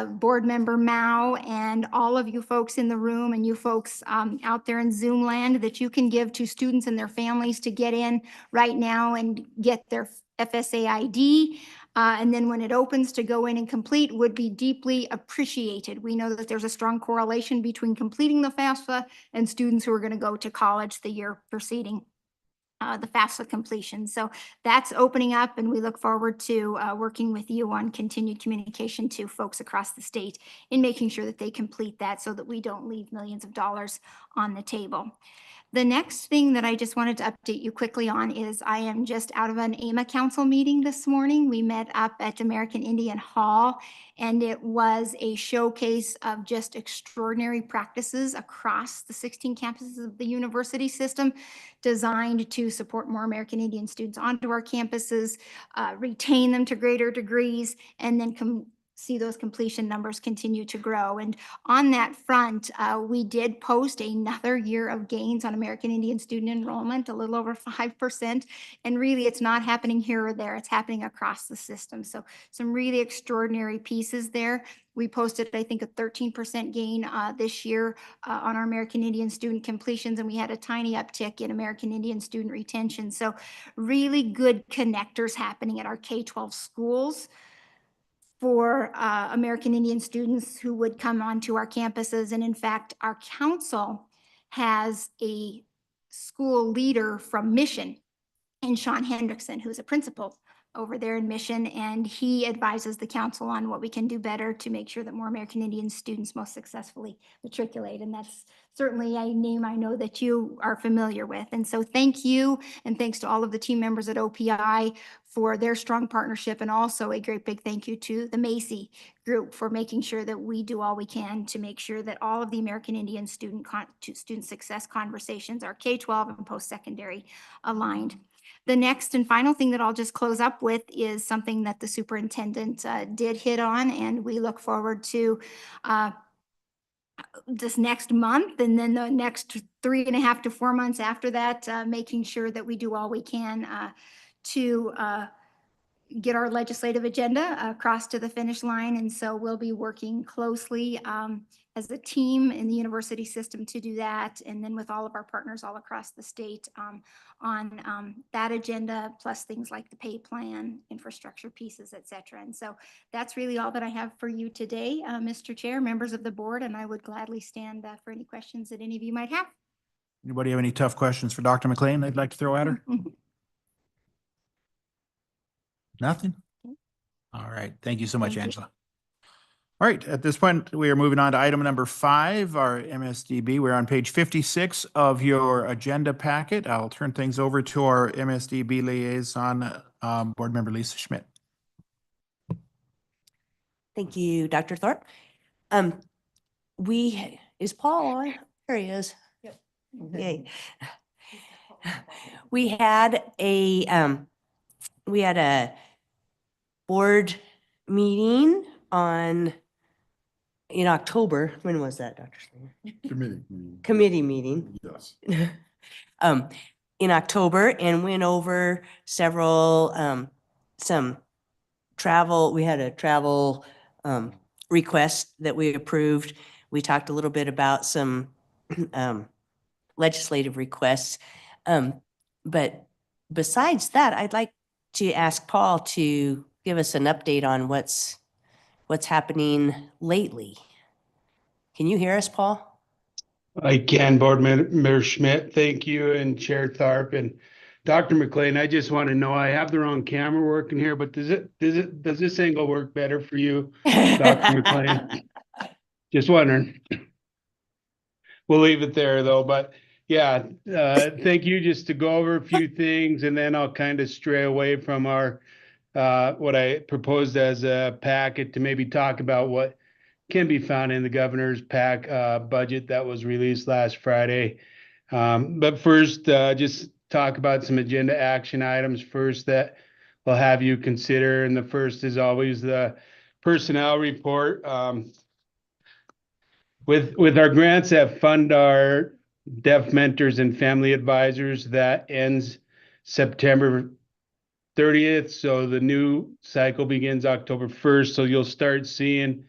Board Member Mao and all of you folks in the room and you folks out there in Zoom land that you can give to students and their families to get in right now and get their FSA ID. And then when it opens to go in and complete would be deeply appreciated. We know that there's a strong correlation between completing the FAFSA and students who are going to go to college the year preceding the FAFSA completion. So that's opening up and we look forward to working with you on continued communication to folks across the state in making sure that they complete that so that we don't leave millions of dollars on the table. The next thing that I just wanted to update you quickly on is I am just out of an AMA Council meeting this morning. We met up at American Indian Hall and it was a showcase of just extraordinary practices across the 16 campuses of the university system designed to support more American Indian students onto our campuses, retain them to greater degrees, and then see those completion numbers continue to grow. And on that front, we did post another year of gains on American Indian student enrollment, a little over 5%. And really, it's not happening here or there. It's happening across the system. So some really extraordinary pieces there. We posted, I think, a 13% gain this year on our American Indian student completions, and we had a tiny uptick in American Indian student retention. So really good connectors happening at our K-12 schools for American Indian students who would come onto our campuses. And in fact, our council has a school leader from Mission, and Sean Hendrickson, who's a principal over there in Mission, and he advises the council on what we can do better to make sure that more American Indian students most successfully matriculate. And that's certainly a name I know that you are familiar with. And so thank you, and thanks to all of the team members at OPI for their strong partnership, and also a great big thank you to the Macy group for making sure that we do all we can to make sure that all of the American Indian student success conversations are K-12 and post-secondary aligned. The next and final thing that I'll just close up with is something that the superintendent did hit on, and we look forward to this next month and then the next 3.5 to 4 months after that, making sure that we do all we can to get our legislative agenda across to the finish line. And so we'll be working closely as a team in the university system to do that. And then with all of our partners all across the state on that agenda, plus things like the pay plan, infrastructure pieces, et cetera. And so that's really all that I have for you today, Mr. Chair, members of the board, and I would gladly stand for any questions that any of you might have. Anybody have any tough questions for Dr. McLean they'd like to throw at her? Nothing? All right. Thank you so much, Angela. All right. At this point, we are moving on to item number 5, our MSDB. We're on page 56 of your agenda packet. I'll turn things over to our MSDB liaison, Board Member Lisa Schmidt. Thank you, Dr. Thorpe. Is Paul on? There he is. Yay. We had a board meeting in October. When was that, Dr. Slinger? Committee meeting. Yes. In October, and went over several, some travel. We had a travel request that we approved. We talked a little bit about some legislative requests. But besides that, I'd like to ask Paul to give us an update on what's happening lately. Can you hear us, Paul? I can, Board Member Schmidt. Thank you, and Chair Tharp and Dr. McLean. I just want to know, I have the wrong camera working here, but does this angle work better for you, Dr. McLean? Just wondering. We'll leave it there though, but yeah, thank you. Just to go over a few things, and then I'll kind of stray away from our what I proposed as a packet to maybe talk about what can be found in the governor's budget that was released last Friday. But first, just talk about some agenda action items first that we'll have you consider. And the first is always the personnel report. With our grants that fund our deaf mentors and family advisors, that ends September 30th. So the new cycle begins October 1st. So you'll start seeing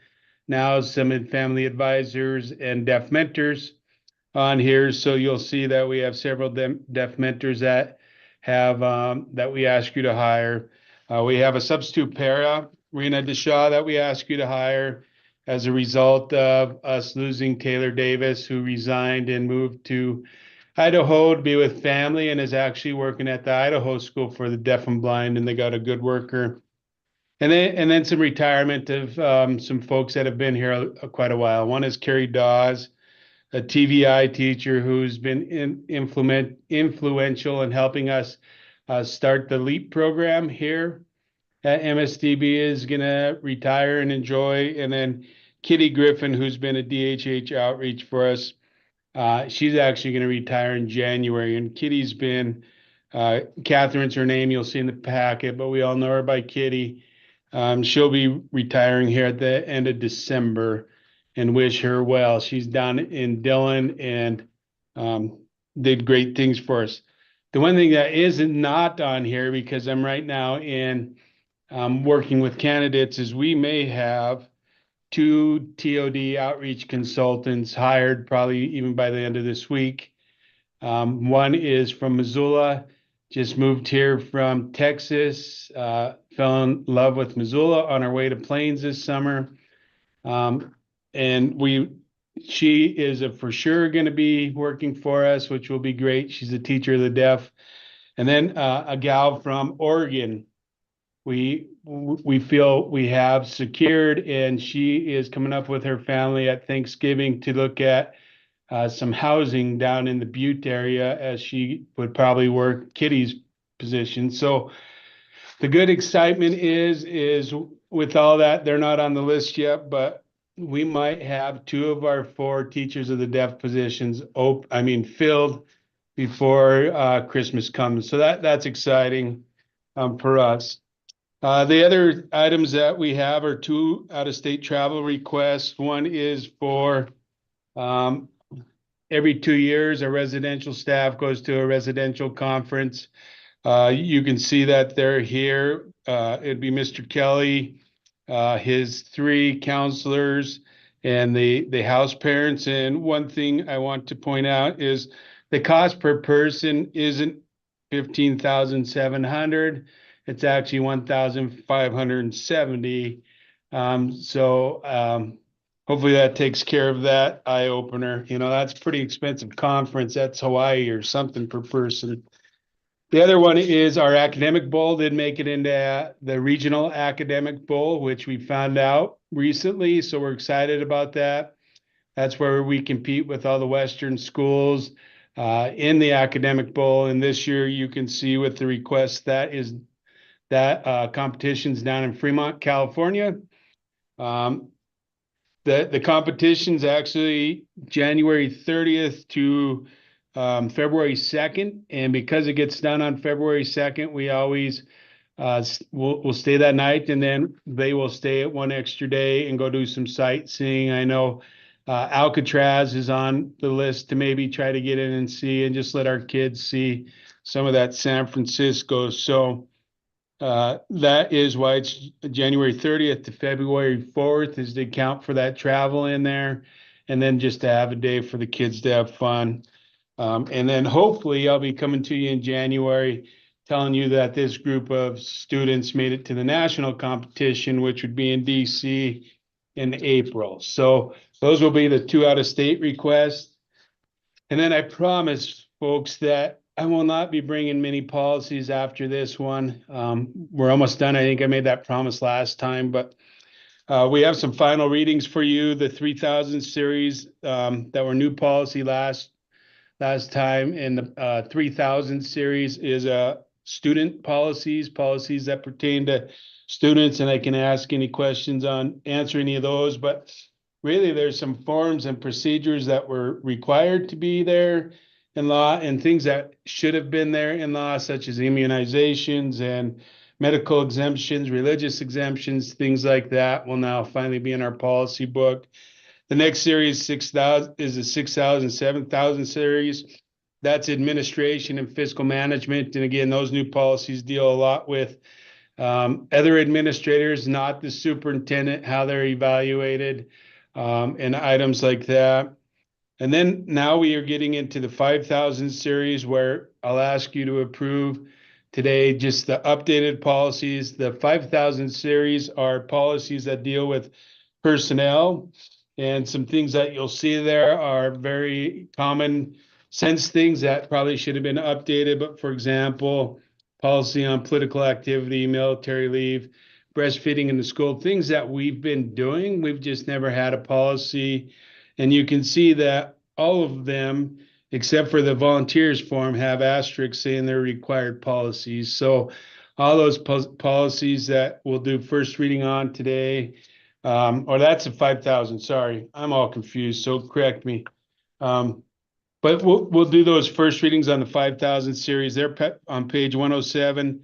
now some family advisors and deaf mentors on here. So you'll see that we have several deaf mentors that have that we ask you to hire. We have a substitute para, Rena DeShaw, that we ask you to hire as a result of us losing Taylor Davis, who resigned and moved to Idaho to be with family, and is actually working at the Idaho School for the Deaf and Blind, and they got a good worker. And then some retirement of some folks that have been here quite a while. One is Carrie Dawes, a TVI teacher who's been influential in helping us start the LEAP program here at MSDB, is going to retire and enjoy. And then Kitty Griffin, who's been a DHH outreach for us, she's actually going to retire in January. And Kitty's been, Catherine's her name, you'll see in the packet, but we all know her by Kitty. She'll be retiring here at the end of December, and wish her well. She's down in Dillon and did great things for us. The one thing that isn't not on here, because I'm right now in working with candidates, is we may have 2 TOD outreach consultants hired probably even by the end of this week. One is from Missoula, just moved here from Texas, fell in love with Missoula on our way to Plains this summer. And she is for sure going to be working for us, which will be great. She's a teacher of the deaf. And then a gal from Oregon, we feel we have secured, and she is coming up with her family at Thanksgiving to look at some housing down in the Butte area, as she would probably work Kitty's position. So the good excitement is with all that, they're not on the list yet, but we might have 2 of our 4 teachers of the deaf positions filled before Christmas comes. So that's exciting for us. The other items that we have are 2 out-of-state travel requests. One is for every 2 years, our residential staff goes to a residential conference. You can see that they're here. It'd be Mr. Kelly, his 3 counselors, and the house parents. And one thing I want to point out is the cost per person isn't $15,700. It's actually $1,570. Hopefully that takes care of that eye opener. That's a pretty expensive conference. That's Hawaii or something per person. The other one is our academic bowl did make it into the regional academic bowl, which we found out recently. So we're excited about that. That's where we compete with all the Western schools in the academic bowl. And this year you can see with the request that competition's down in Fremont, California. The competition's actually January 30th to February 2nd. And because it gets done on February 2nd, we always we'll stay that night, and then they will stay at one extra day and go do some sightseeing. I know Alcatraz is on the list to maybe try to get in and see, and just let our kids see some of that San Francisco. So that is why it's January 30th to February 4th is to account for that travel in there, and then just to have a day for the kids to have fun. And then hopefully I'll be coming to you in January telling you that this group of students made it to the national competition, which would be in DC in April. So those will be the 2 out-of-state requests. And then I promise folks that I will not be bringing many policies after this one. We're almost done. I think I made that promise last time, but we have some final readings for you. The 3000 series that were new policy last time, and the 3000 series is student policies that pertain to students, and I can ask any questions on answer any of those. But really, there's some forms and procedures that were required to be there in law, and things that should have been there in law, such as immunizations and medical exemptions, religious exemptions, things like that will now finally be in our policy book. The next series, 6000, is the 6000, 7000 series. That's administration and fiscal management. And again, those new policies deal a lot with other administrators, not the superintendent, how they're evaluated, and items like that. And then now we are getting into the 5000 series, where I'll ask you to approve today just the updated policies. The 5000 series are policies that deal with personnel, and some things that you'll see there are very common sense things that probably should have been updated. But for example, policy on political activity, military leave, breastfeeding in the school, things that we've been doing. We've just never had a policy. And you can see that all of them, except for the volunteers form, have asterisks saying they're required policies. So all those policies that we'll do first reading on today, or that's a 5000, sorry, I'm all confused, so correct me. But we'll do those first readings on the 5000 series. They're on page 107.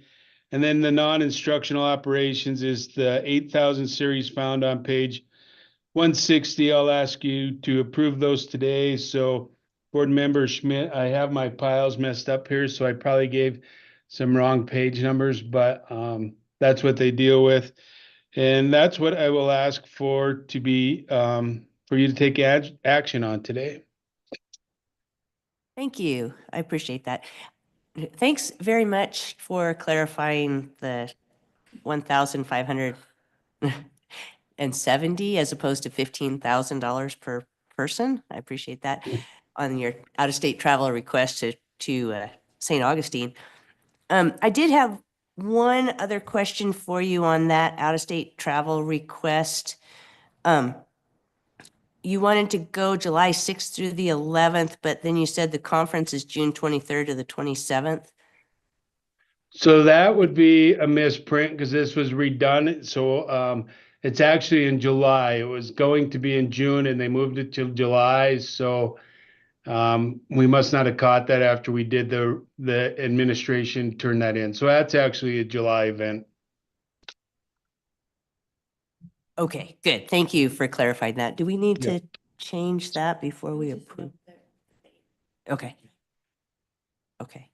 And then the non-instructional operations is the 8000 series found on page 160. I'll ask you to approve those today. So Board Member Schmidt, I have my piles messed up here, so I probably gave some wrong page numbers, but that's what they deal with. And that's what I will ask for to be, for you to take action on today. Thank you. I appreciate that. Thanks very much for clarifying the 1,570 as opposed to $15,000 per person. I appreciate that on your out-of-state travel request to St. Augustine. I did have one other question for you on that out-of-state travel request. You wanted to go July 6th through the 11th, but then you said the conference is June 23rd to the 27th. So that would be a misprint because this was redone. So it's actually in July. It was going to be in June and they moved it to July. So we must not have caught that after we did the administration turn that in. So that's actually a July event. Okay, good. Thank you for clarifying that. Do we need to change that before we approve? Okay. Okay.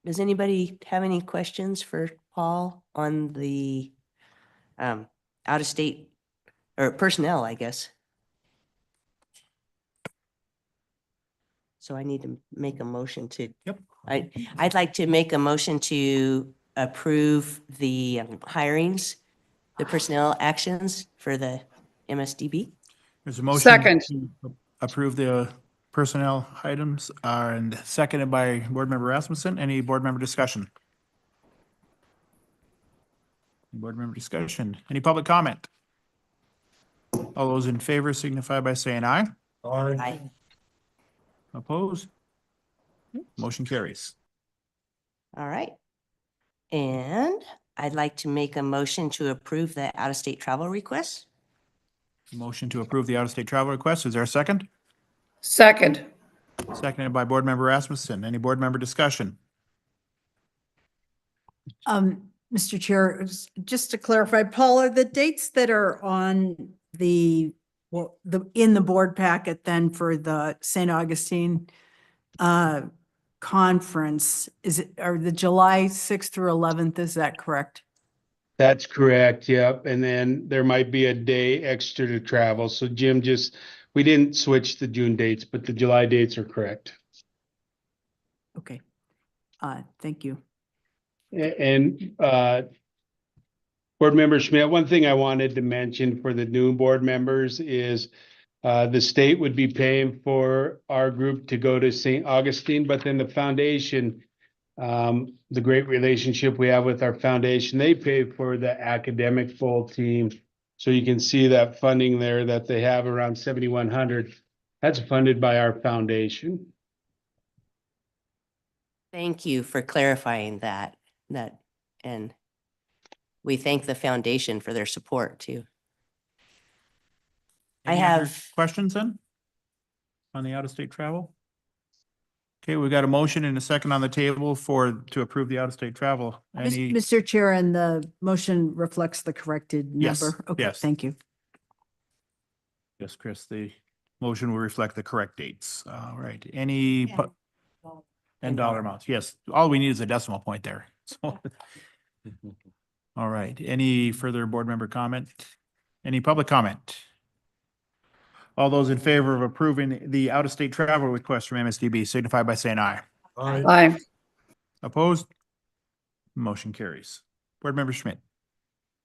Does anybody have any questions for Paul on the out-of-state or personnel, I guess? So I need to make a motion to. Yep. I'd like to make a motion to approve the hirings, the personnel actions for the MSDB. There's a motion. Second. To approve the personnel items, and seconded by Board Member Rasmussen. Any board member discussion? Board member discussion. Any public comment? All those in favor signify by saying aye. Aye. Opposed? Motion carries. All right. And I'd like to make a motion to approve the out-of-state travel request. Motion to approve the out-of-state travel request. Is there a second? Second. Seconded by Board Member Rasmussen. Any board member discussion? Mr. Chair, just to clarify, Paul, are the dates that are on in the board packet then for the St. Augustine conference, are the July 6th through 11th, is that correct? That's correct, yep. And then there might be a day extra to travel. So Jim we didn't switch the June dates, but the July dates are correct. Okay. Thank you. And Board Member Schmidt, one thing I wanted to mention for the new board members is the state would be paying for our group to go to St. Augustine, but then the foundation, the great relationship we have with our foundation, they pay for the academic bowl team. So you can see that funding there that they have around 7,100. That's funded by our foundation. Thank you for clarifying that, and we thank the foundation for their support too. Any other questions then on the out-of-state travel? Okay, we got a motion and a second on the table to approve the out-of-state travel. Any? Mr. Chair, and the motion reflects the corrected Yes, number? Okay, yes. thank you. Yes, Chris, the motion will reflect the correct dates. All right, any? And dollar amounts, yes. All we need is a decimal point there. So, all right, any further board member comment? Any public comment? All those in favor of approving the out-of-state travel request from MSDB signify by saying aye. Aye. Opposed? Motion carries. Board Member Schmidt.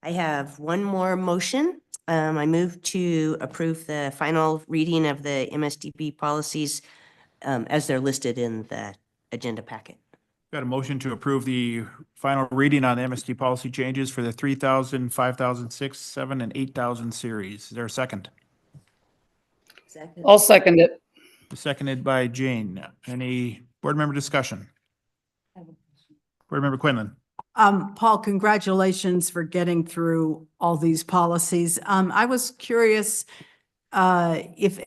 I have one more motion. I move to approve the final reading of the MSDB policies as they're listed in the agenda packet. Got a motion to approve the final reading on the MSD policy changes for the 3,000, 5,000, 6, 7, and 8,000 series. Is there a second? I'll second it. Seconded by Jane. Any board member discussion? Board Member Quinlan. Paul, congratulations for getting through all these policies. I was curious if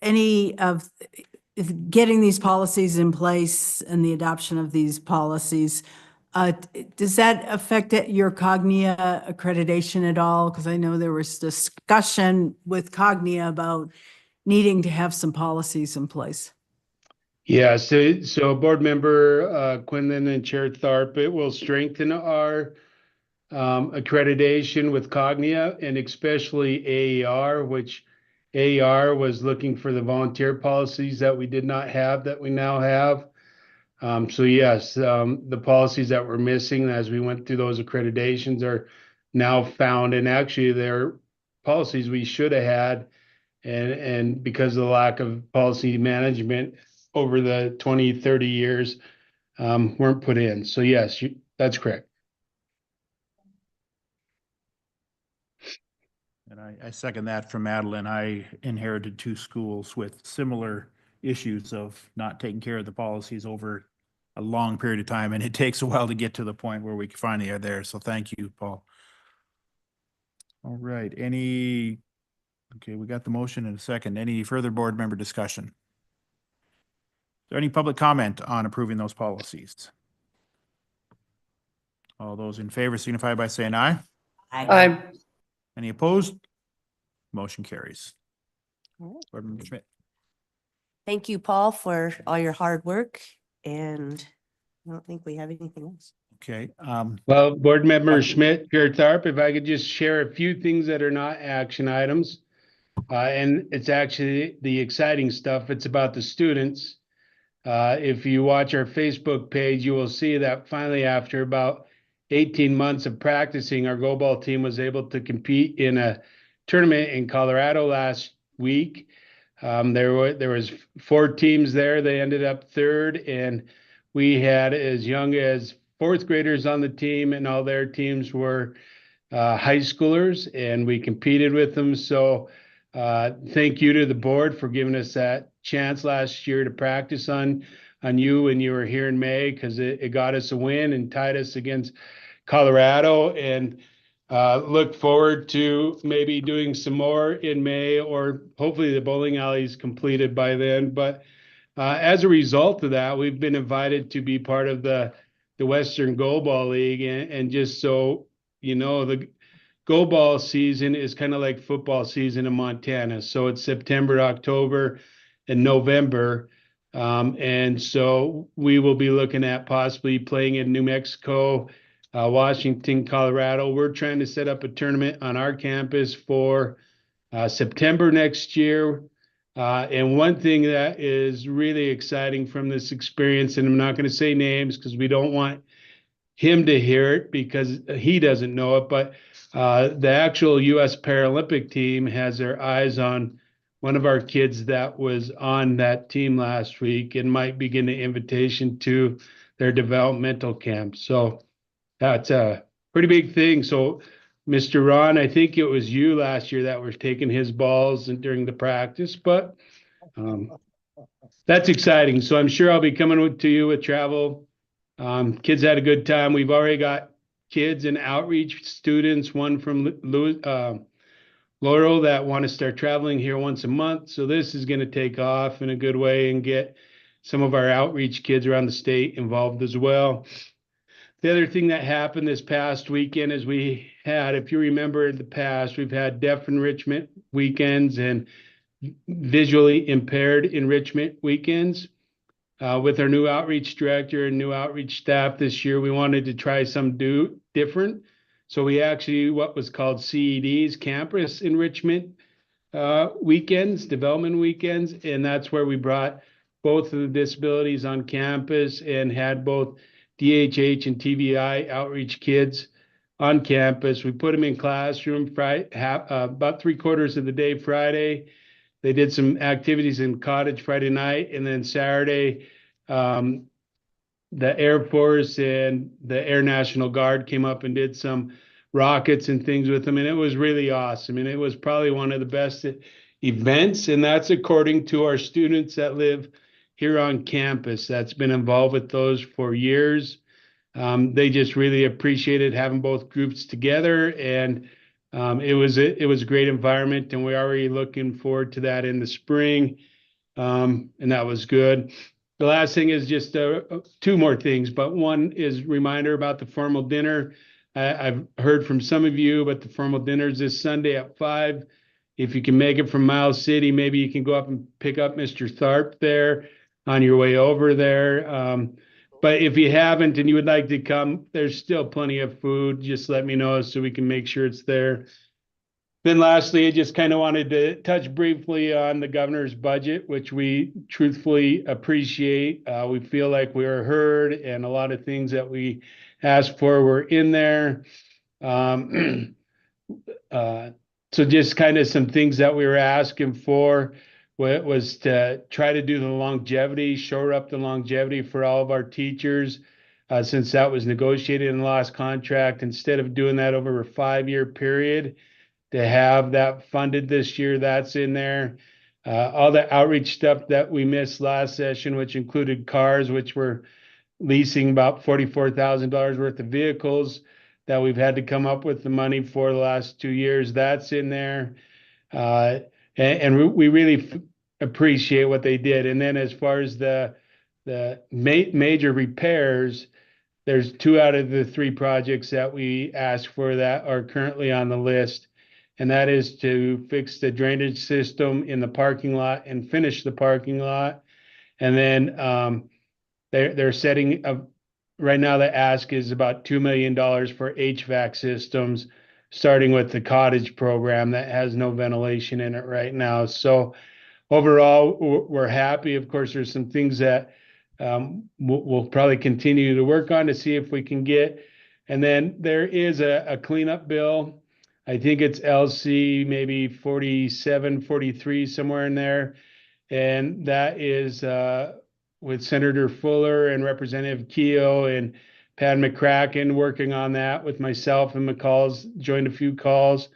getting these policies in place and the adoption of these policies, does that affect your Cognia accreditation at all? Because I know there was discussion with Cognia about needing to have some policies in place. Yeah, so Board Member Quinlan and Chair Tharp, it will strengthen our accreditation with Cognia and especially AER, which AER was looking for the volunteer policies that we did not have that we now have. So yes, the policies that were missing as we went through those accreditations are now found, and actually they're policies we should have had, and because of the lack of policy management over the 20, 30 years, weren't put in. So yes, that's correct. And I second that from Madeline. I inherited two schools with similar issues of not taking care of the policies over a long period of time, and it takes a while to get to the point where we finally are there. So thank you, Paul. All right, okay, we got the motion in a second. Any further board member discussion? Is there any public comment on approving those policies? All those in favor signify by saying aye. Aye. Any opposed? Motion carries. All right. Board Member Schmidt. Thank you, Paul, for all your hard work, and I don't think we have anything else. Okay. Well, Board Member Schmidt, Chair Tharp, if I could just share a few things that are not action items. And it's actually the exciting stuff. It's about the students. If you watch our Facebook page, you will see that finally, after about 18 months of practicing, our goalball team was able to compete in a tournament in Colorado last week. There was 4 teams there. They ended up third, and we had as young as 4th graders on the team, and all their teams were high schoolers, and we competed with them. So thank you to the board for giving us that chance last year to practice on you when you were here in May, because it got us a win and tied us against Colorado, and look forward to maybe doing some more in May, or hopefully the bowling alley is completed by then. But as a result of that, we've been invited to be part of the Western Goalball League, and just so you know, the goalball season is kind of like football season in Montana. So it's September, October, and November. And so we will be looking at possibly playing in New Mexico, Washington, Colorado. We're trying to set up a tournament on our campus for September next year. And one thing that is really exciting from this experience, and I'm not going to say names because we don't want him to hear it because he doesn't know it, but the actual U.S. Paralympic team has their eyes on one of our kids that was on that team last week and might begin an invitation to their developmental camp. So that's a pretty big thing. So, Mr. Ron, I think it was you last year that was taking his balls and during the practice, but that's exciting. So I'm sure I'll be coming to you with travel. Kids had a good time. We've already got kids and outreach students, one from Laurel that want to start traveling here once a month. So this is going to take off in a good way and get some of our outreach kids around the state involved as well. The other thing that happened this past weekend is we had, if you remember in the past, we've had deaf enrichment weekends and visually impaired enrichment weekends. With our new outreach director and new outreach staff this year, we wanted to try some different. So we actually, what was called CEDs, campus enrichment weekends, development weekends, and that's where we brought both of the disabilities on campus and had both DHH and TVI outreach kids on campus. We put them in classroom Friday, about 3/4 of the day Friday. They did some activities in Cottage Friday night, and then Saturday, the Air Force and the Air National Guard came up and did some rockets and things with them, and it was really awesome. And it was probably one of the best events, and that's according to our students that live here on campus that's been involved with those for years. They just really appreciated having both groups together, and it was a great environment, and we're already looking forward to that in the spring, and that was good. The last thing is just two more things, but one is reminder about the formal dinner. I've heard from some of you, but the formal dinner is this Sunday at 5. If you can make it from Miles City, maybe you can go up and pick up Mr. Tharp there on your way over there. But if you haven't and you would like to come, there's still plenty of food. Just let me know so we can make sure it's there. Then lastly, I just kind of wanted to touch briefly on the governor's budget, which we truthfully appreciate. We feel like we were heard and a lot of things that we asked for were in there. So just kind of some things that we were asking for was to try to do the longevity, shore up the longevity for all of our teachers, since that was negotiated in the last contract. Instead of doing that over a 5-year period, to have that funded this year, that's in there. All the outreach stuff that we missed last session, which included cars, which were leasing about $44,000 worth of vehicles that we've had to come up with the money for the last 2 years, that's in there. And we really appreciate what they did. And then as far as the major repairs, there's 2 out of the 3 projects that we asked for that are currently on the list. And that is to fix the drainage system in the parking lot and finish the parking lot. And then they're setting up, right now the ask is about $2 million for HVAC systems, starting with the cottage program that has no ventilation in it right now. So overall, we're happy. Of course, there's some things that we'll probably continue to work on to see if we can get. And then there is a cleanup bill. I think it's LC maybe 47, 43, somewhere in there. And that is with Senator Fuller and Representative Keogh and Pat McCracken working on that with myself, and McCall's joined a few calls.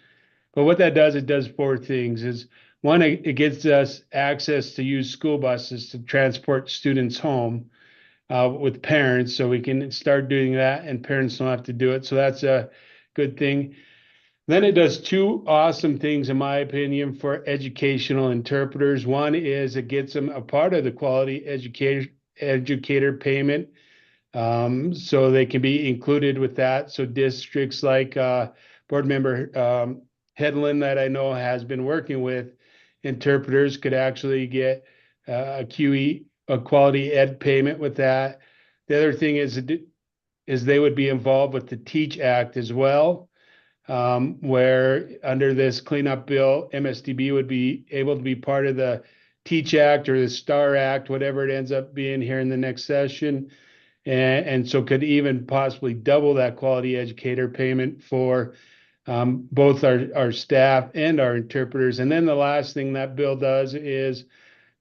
But what that does, it does 4 things. Is one, it gives us access to use school buses to transport students home. with parents, so we can start doing that and parents don't have to do it. So that's a good thing. Then it does two awesome things, in my opinion, for educational interpreters. One is it gets them a part of the quality educator payment, so they can be included with that. So districts like board member Headland, that I know has been working with interpreters, could actually get a QE, a quality ed payment with that. The other thing is they would be involved with the TEACH Act as well, where under this cleanup bill, MSDB would be able to be part of the TEACH Act or the STAR Act, whatever it ends up being here in the next session. And so could even possibly double that quality educator payment for both our staff and our interpreters. And then the last thing that bill does is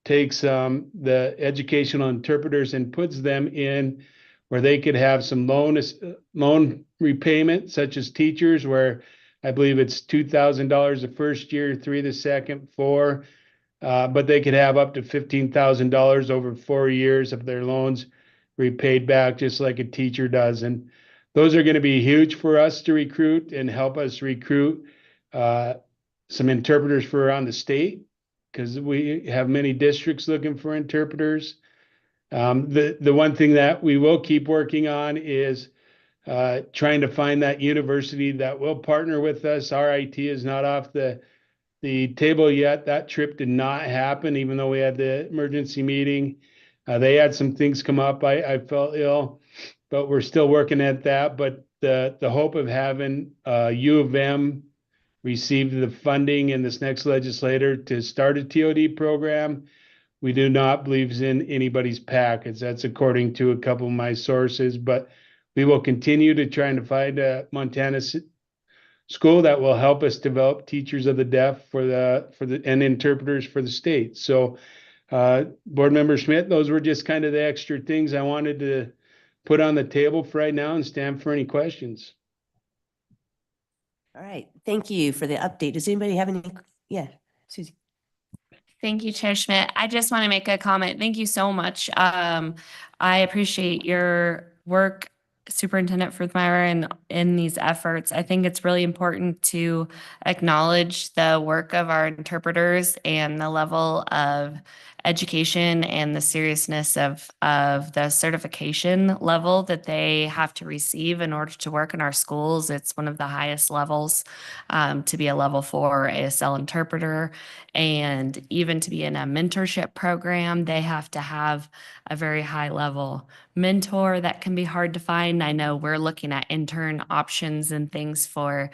takes the educational interpreters and puts them in where they could have some loan repayment, such as teachers, where I believe it's $2,000 the first year, $3,000 the second, $4,000, but they could have up to $15,000 over 4 years of their loans repaid back, just like a teacher does. And those are going to be huge for us to recruit and help us recruit some interpreters for around the state, because we have many districts looking for interpreters. The one thing that we will keep working on is trying to find that university that will partner with us. RIT is not off the table yet. That trip did not happen, even though we had the emergency meeting. They had some things come up. I felt ill, but we're still working at that. But the hope of having U of M receive the funding in this next legislature to start a TOD program, we do not believe is in anybody's package. That's according to a couple of my sources, but we will continue to try and find a Montana school that will help us develop teachers of the deaf and interpreters for the state. So Board Member Schmidt, those were just kind of the extra things I wanted to put on the table for right now and stand for any questions. All right, thank you for the update. Does anybody have any? Yeah, Susie. Thank you, Chair Schmidt. I just want to make a comment. Thank you so much. I appreciate your work, Superintendent Fruthmeyer, in these efforts. I think it's really important to acknowledge the work of our interpreters and the level of education and the seriousness of the certification level that they have to receive in order to work in our schools. It's one of the highest levels to be a level 4 ASL interpreter, and even to be in a mentorship program, they have to have a very high level mentor that can be hard to find. I know we're looking at intern options and things for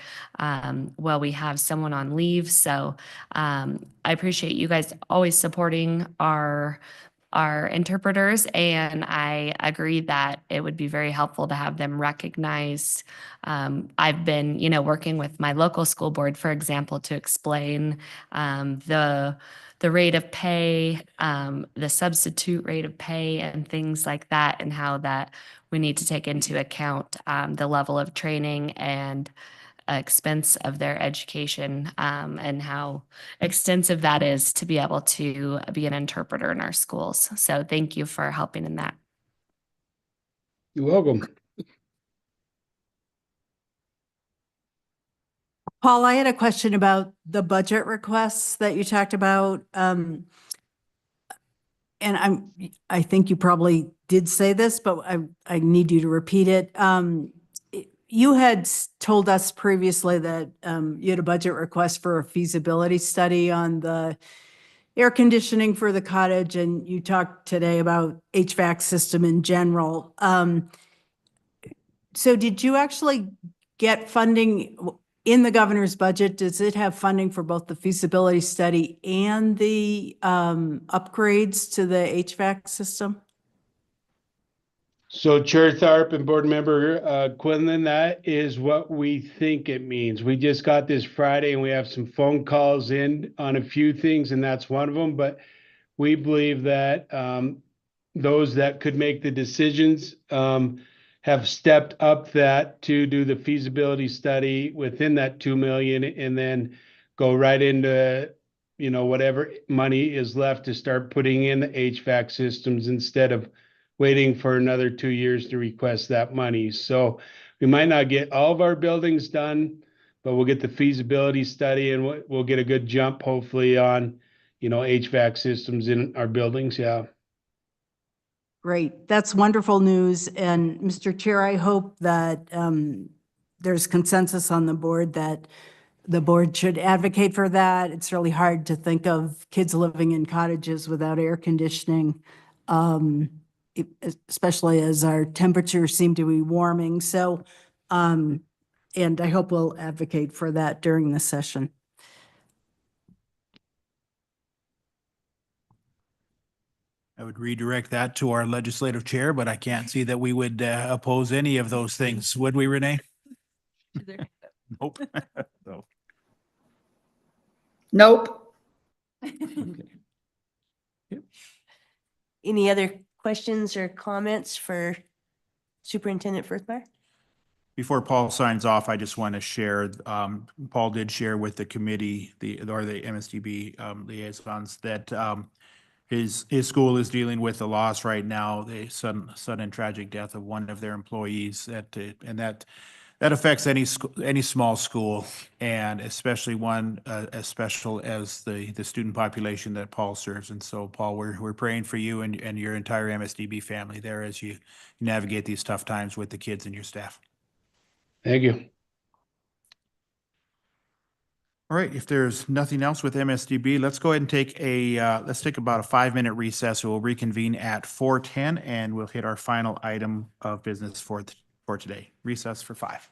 while we have someone on leave. So I appreciate you guys always supporting our interpreters, and I agree that it would be very helpful to have them recognized. I've been, working with my local school board, for example, to explain the rate of pay, the substitute rate of pay, and things like that, and how that we need to take into account the level of training and expense of their education, and how extensive that is to be able to be an interpreter in our schools. So thank you for helping in that. You're welcome. Paul, I had a question about the budget requests that you talked about. And I think you probably did say this, but I need you to repeat it. You had told us previously that you had a budget request for a feasibility study on the air conditioning for the cottage, and you talked today about HVAC system in general. So did you actually get funding in the governor's budget? Does it have funding for both the feasibility study and the upgrades to the HVAC system? So Chair Tharp and Board Member Quinlan, that is what we think it means. We just got this Friday and we have some phone calls in on a few things, and that's one of them. But we believe that those that could make the decisions have stepped up that to do the feasibility study within that 2 million, and then go right into, whatever money is left to start putting in the HVAC systems instead of waiting for another 2 years to request that money. So we might not get all of our buildings done, but we'll get the feasibility study and we'll get a good jump hopefully on, HVAC systems in our buildings. Yeah. Great. That's wonderful news. And Mr. Chair, I hope that there's consensus on the board that the board should advocate for that. It's really hard to think of kids living in cottages without air conditioning, especially as our temperatures seem to be warming. So, and I hope we'll advocate for that during the session. I would redirect that to our legislative chair, but I can't see that we would oppose any of those things. Would we, Renee? Nope. So, Nope. Any other questions or comments for Superintendent Firthmeyer? before Paul signs off, I just want to share, Paul did share with the committee, the MSDB liaisons that his school is dealing with the loss right now, the sudden tragic death of one of their employees and that affects any small school, and especially one as special as the student population that Paul serves. And so, Paul, we're praying for you and your entire MSDB family there as you navigate these tough times with the kids and your staff. Thank you. All right, if there's nothing else with MSDB, let's go ahead and take about a 5-minute recess. We'll reconvene at 4:10 and we'll hit our final item of business for today. Recess for 5.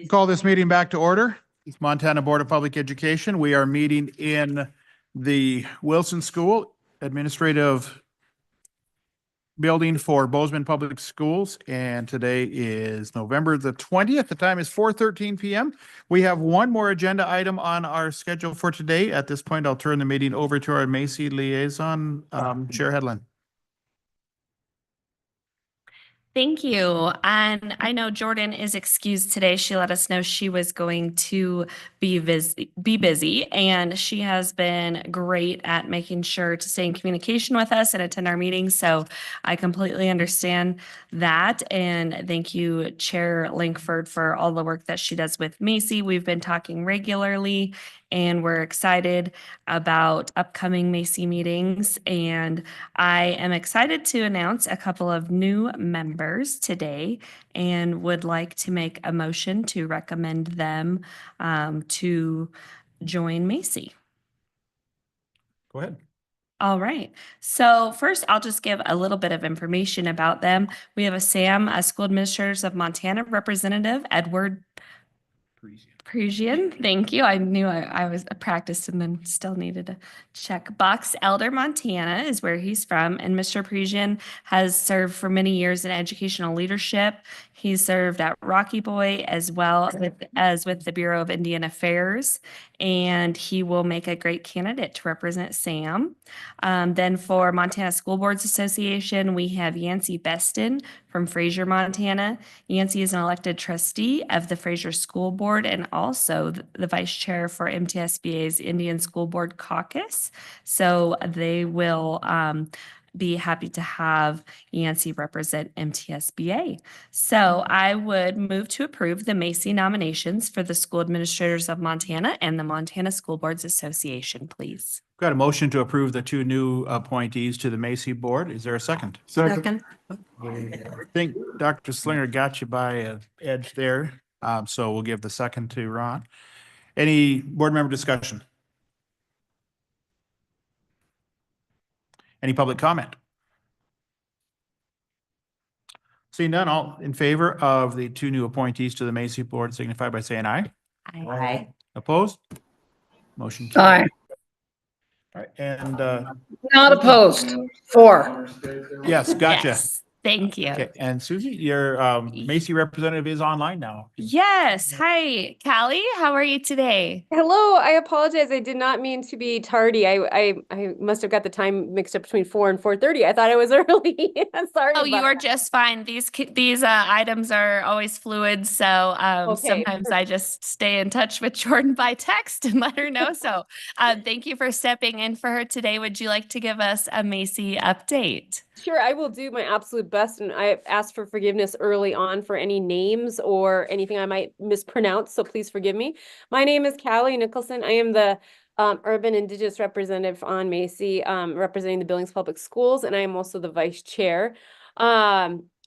Call this meeting back to order. Montana Board of Public Education. We are meeting in the Wilson School Administrative Building for Bozeman Public Schools. And today is November the 20th. The time is 4:13 p.m. We have one more agenda item on our schedule for today. At this point, I'll turn the meeting over to our Macy liaison, Chair Headland. Thank you. And I know Jordan is excused today. She let us know she was going to be busy, and she has been great at making sure to stay in communication with us and attend our meetings. So I completely understand that. And thank you, Chair Lankford, for all the work that she does with Macy. We've been talking regularly, and we're excited about upcoming Macy meetings. And I am excited to announce a couple of new members today and would like to make a motion to recommend them to join Macy. Go ahead. All right. So first, I'll just give a little bit of information about them. We have a SAM, a School Administrators of Montana representative, Edward Parisian. Thank you. I knew I was practiced and then still needed to check. Box Elder, Montana is where he's from. And Mr. Parisian has served for many years in educational leadership. He's served at Rocky Boy as well as with the Bureau of Indian Affairs. And he will make a great candidate to represent SAM. Then for Montana School Boards Association, we have Yancey Beston from Fraser, Montana. Yancey is an elected trustee of the Fraser School Board and also the vice chair for MTSBA's Indian School Board Caucus. So they will be happy to have Yancey represent MTSBA. So I would move to approve the Macy nominations for the School Administrators of Montana and the Montana School Boards Association, please. Got a motion to approve the two new appointees to the Macy Board. Is there a second? Second. I think Dr. Slinger got you by an edge there. So we'll give the second to Ron. Any board member discussion? Any public comment? Seeing none, all in favor of the two new appointees to the Macy Board signify by saying aye. Aye. Opposed? Motion Aye. carried. All right, and Not opposed. 4. yes, gotcha. Yes. Thank you. Okay, and Susie, your Macy representative is online now. Yes. Hi, Callie. How are you today? Hello, I apologize. I did not mean to be tardy. I must have got the time mixed up between 4 and 4:30. I thought I was early. Sorry. Oh, you about are that. just fine. These items are always fluid, so Okay. sometimes I just stay in touch with Jordan by text and let her know. So thank you for stepping in for her today. Would you like to give us a Macy update? Sure, I will do my absolute best, and I asked for forgiveness early on for any names or anything I might mispronounce, so please forgive me. My name is Callie Nicholson. I am the Urban Indigenous Representative on Macy, representing the Billings Public Schools, and I am also the Vice Chair.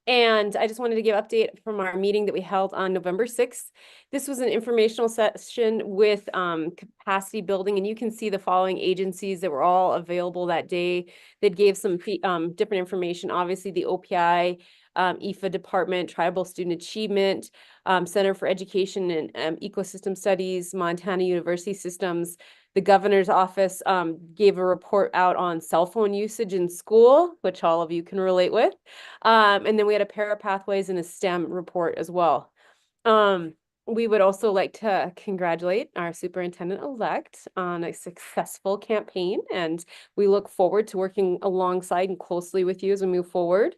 And I just wanted to give an update from our meeting that we held on November 6th. This was an informational session with capacity building, and you can see the following agencies that were all available that day that gave some different information. Obviously, the OPI, IFA Department, Tribal Student Achievement, Center for Education and Ecosystem Studies, Montana University Systems. The governor's office gave a report out on cell phone usage in school, which all of you can relate with. And then we had a para pathways and a STEM report as well. We would also like to congratulate our superintendent-elect on a successful campaign, and we look forward to working alongside and closely with you as we move forward.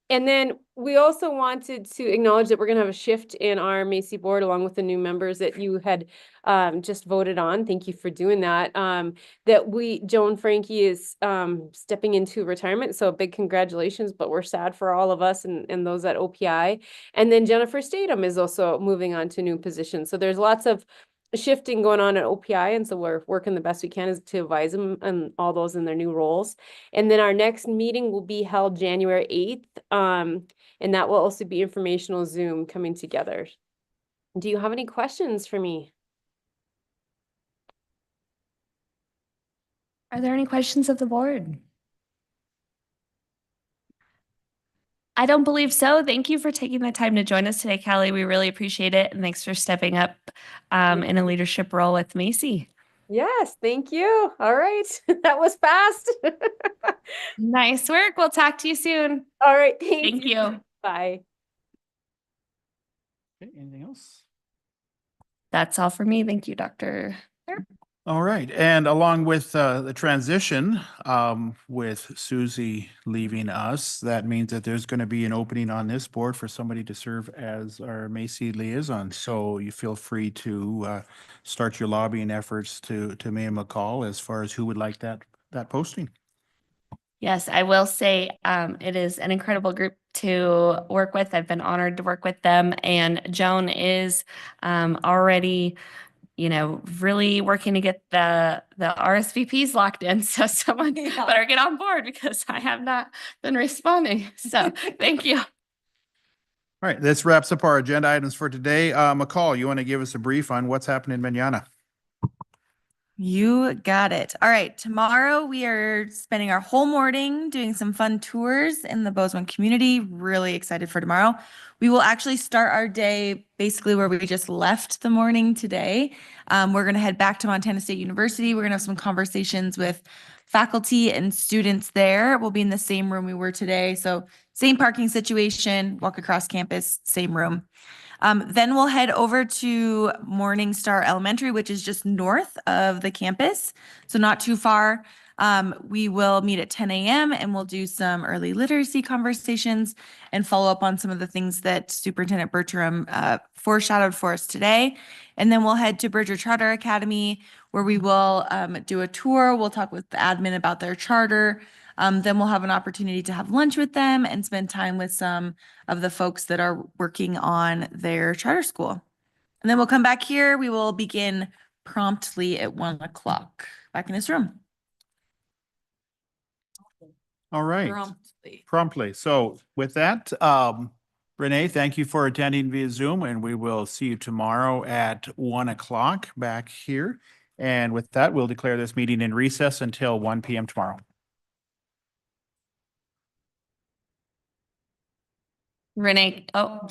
And then we also wanted to acknowledge that we're going to have a shift in our Macy board along with the new members that you had just voted on. Thank you for doing that. Joan Frankie is stepping into retirement. So a big congratulations, but we're sad for all of us and those at OPI. And then Jennifer Statham is also moving on to new positions. So there's lots of shifting going on at OPI, and so we're working the best we can to advise them and all those in their new roles. And then our next meeting will be held January 8th, and that will also be informational Zoom coming together. Do you have any questions for me? Are there any questions of the board? I don't believe so. Thank you for taking the time to join us today, Callie. We really appreciate it. And thanks for stepping up in a leadership role with Macy. Yes, thank you. All right. That was fast. Nice work. We'll talk to you soon. All right. Thank you. Bye. Okay, anything else? That's all for me. Thank you, Dr. All right, and along with the transition, with Susie leaving us, that means that there's going to be an opening on this board for somebody to serve as our Macy liaison. So you feel free to start your lobbying efforts to Mia McCall as far as who would like that posting. Yes, I will say it is an incredible group to work with. I've been honored to work with them, and Joan is already, really working to get the RSVPs locked in. So someone better get on board because I have not been responding. So thank you. All right, this wraps up our agenda items for today. McCall, you want to give us a brief on what's happening in Manana? You got it. All right. Tomorrow we are spending our whole morning doing some fun tours in the Bozeman community. Really excited for tomorrow. We will actually start our day basically where we just left the morning today. We're going to head back to Montana State University. We're going to have some conversations with faculty and students there. We'll be in the same room we were today. So same parking situation, walk across campus, same room. Then we'll head over to Morningstar Elementary, which is just north of the campus, so not too far. We will meet at 10 a.m. and we'll do some early literacy conversations and follow up on some of the things that Superintendent Bertram foreshadowed for us today. And then we'll head to Bridger Charter Academy, where we will do a tour. We'll talk with the admin about their charter. Then we'll have an opportunity to have lunch with them and spend time with some of the folks that are working on their charter school. And then we'll come back here. We will begin promptly at 1 o'clock back in this room. All right. Promptly. Promptly. So with that, Renee, thank you for attending via Zoom, and we will see you tomorrow at 1 o'clock back here. And with that, we'll declare this meeting in recess until 1 p.m. tomorrow. Renee, oh.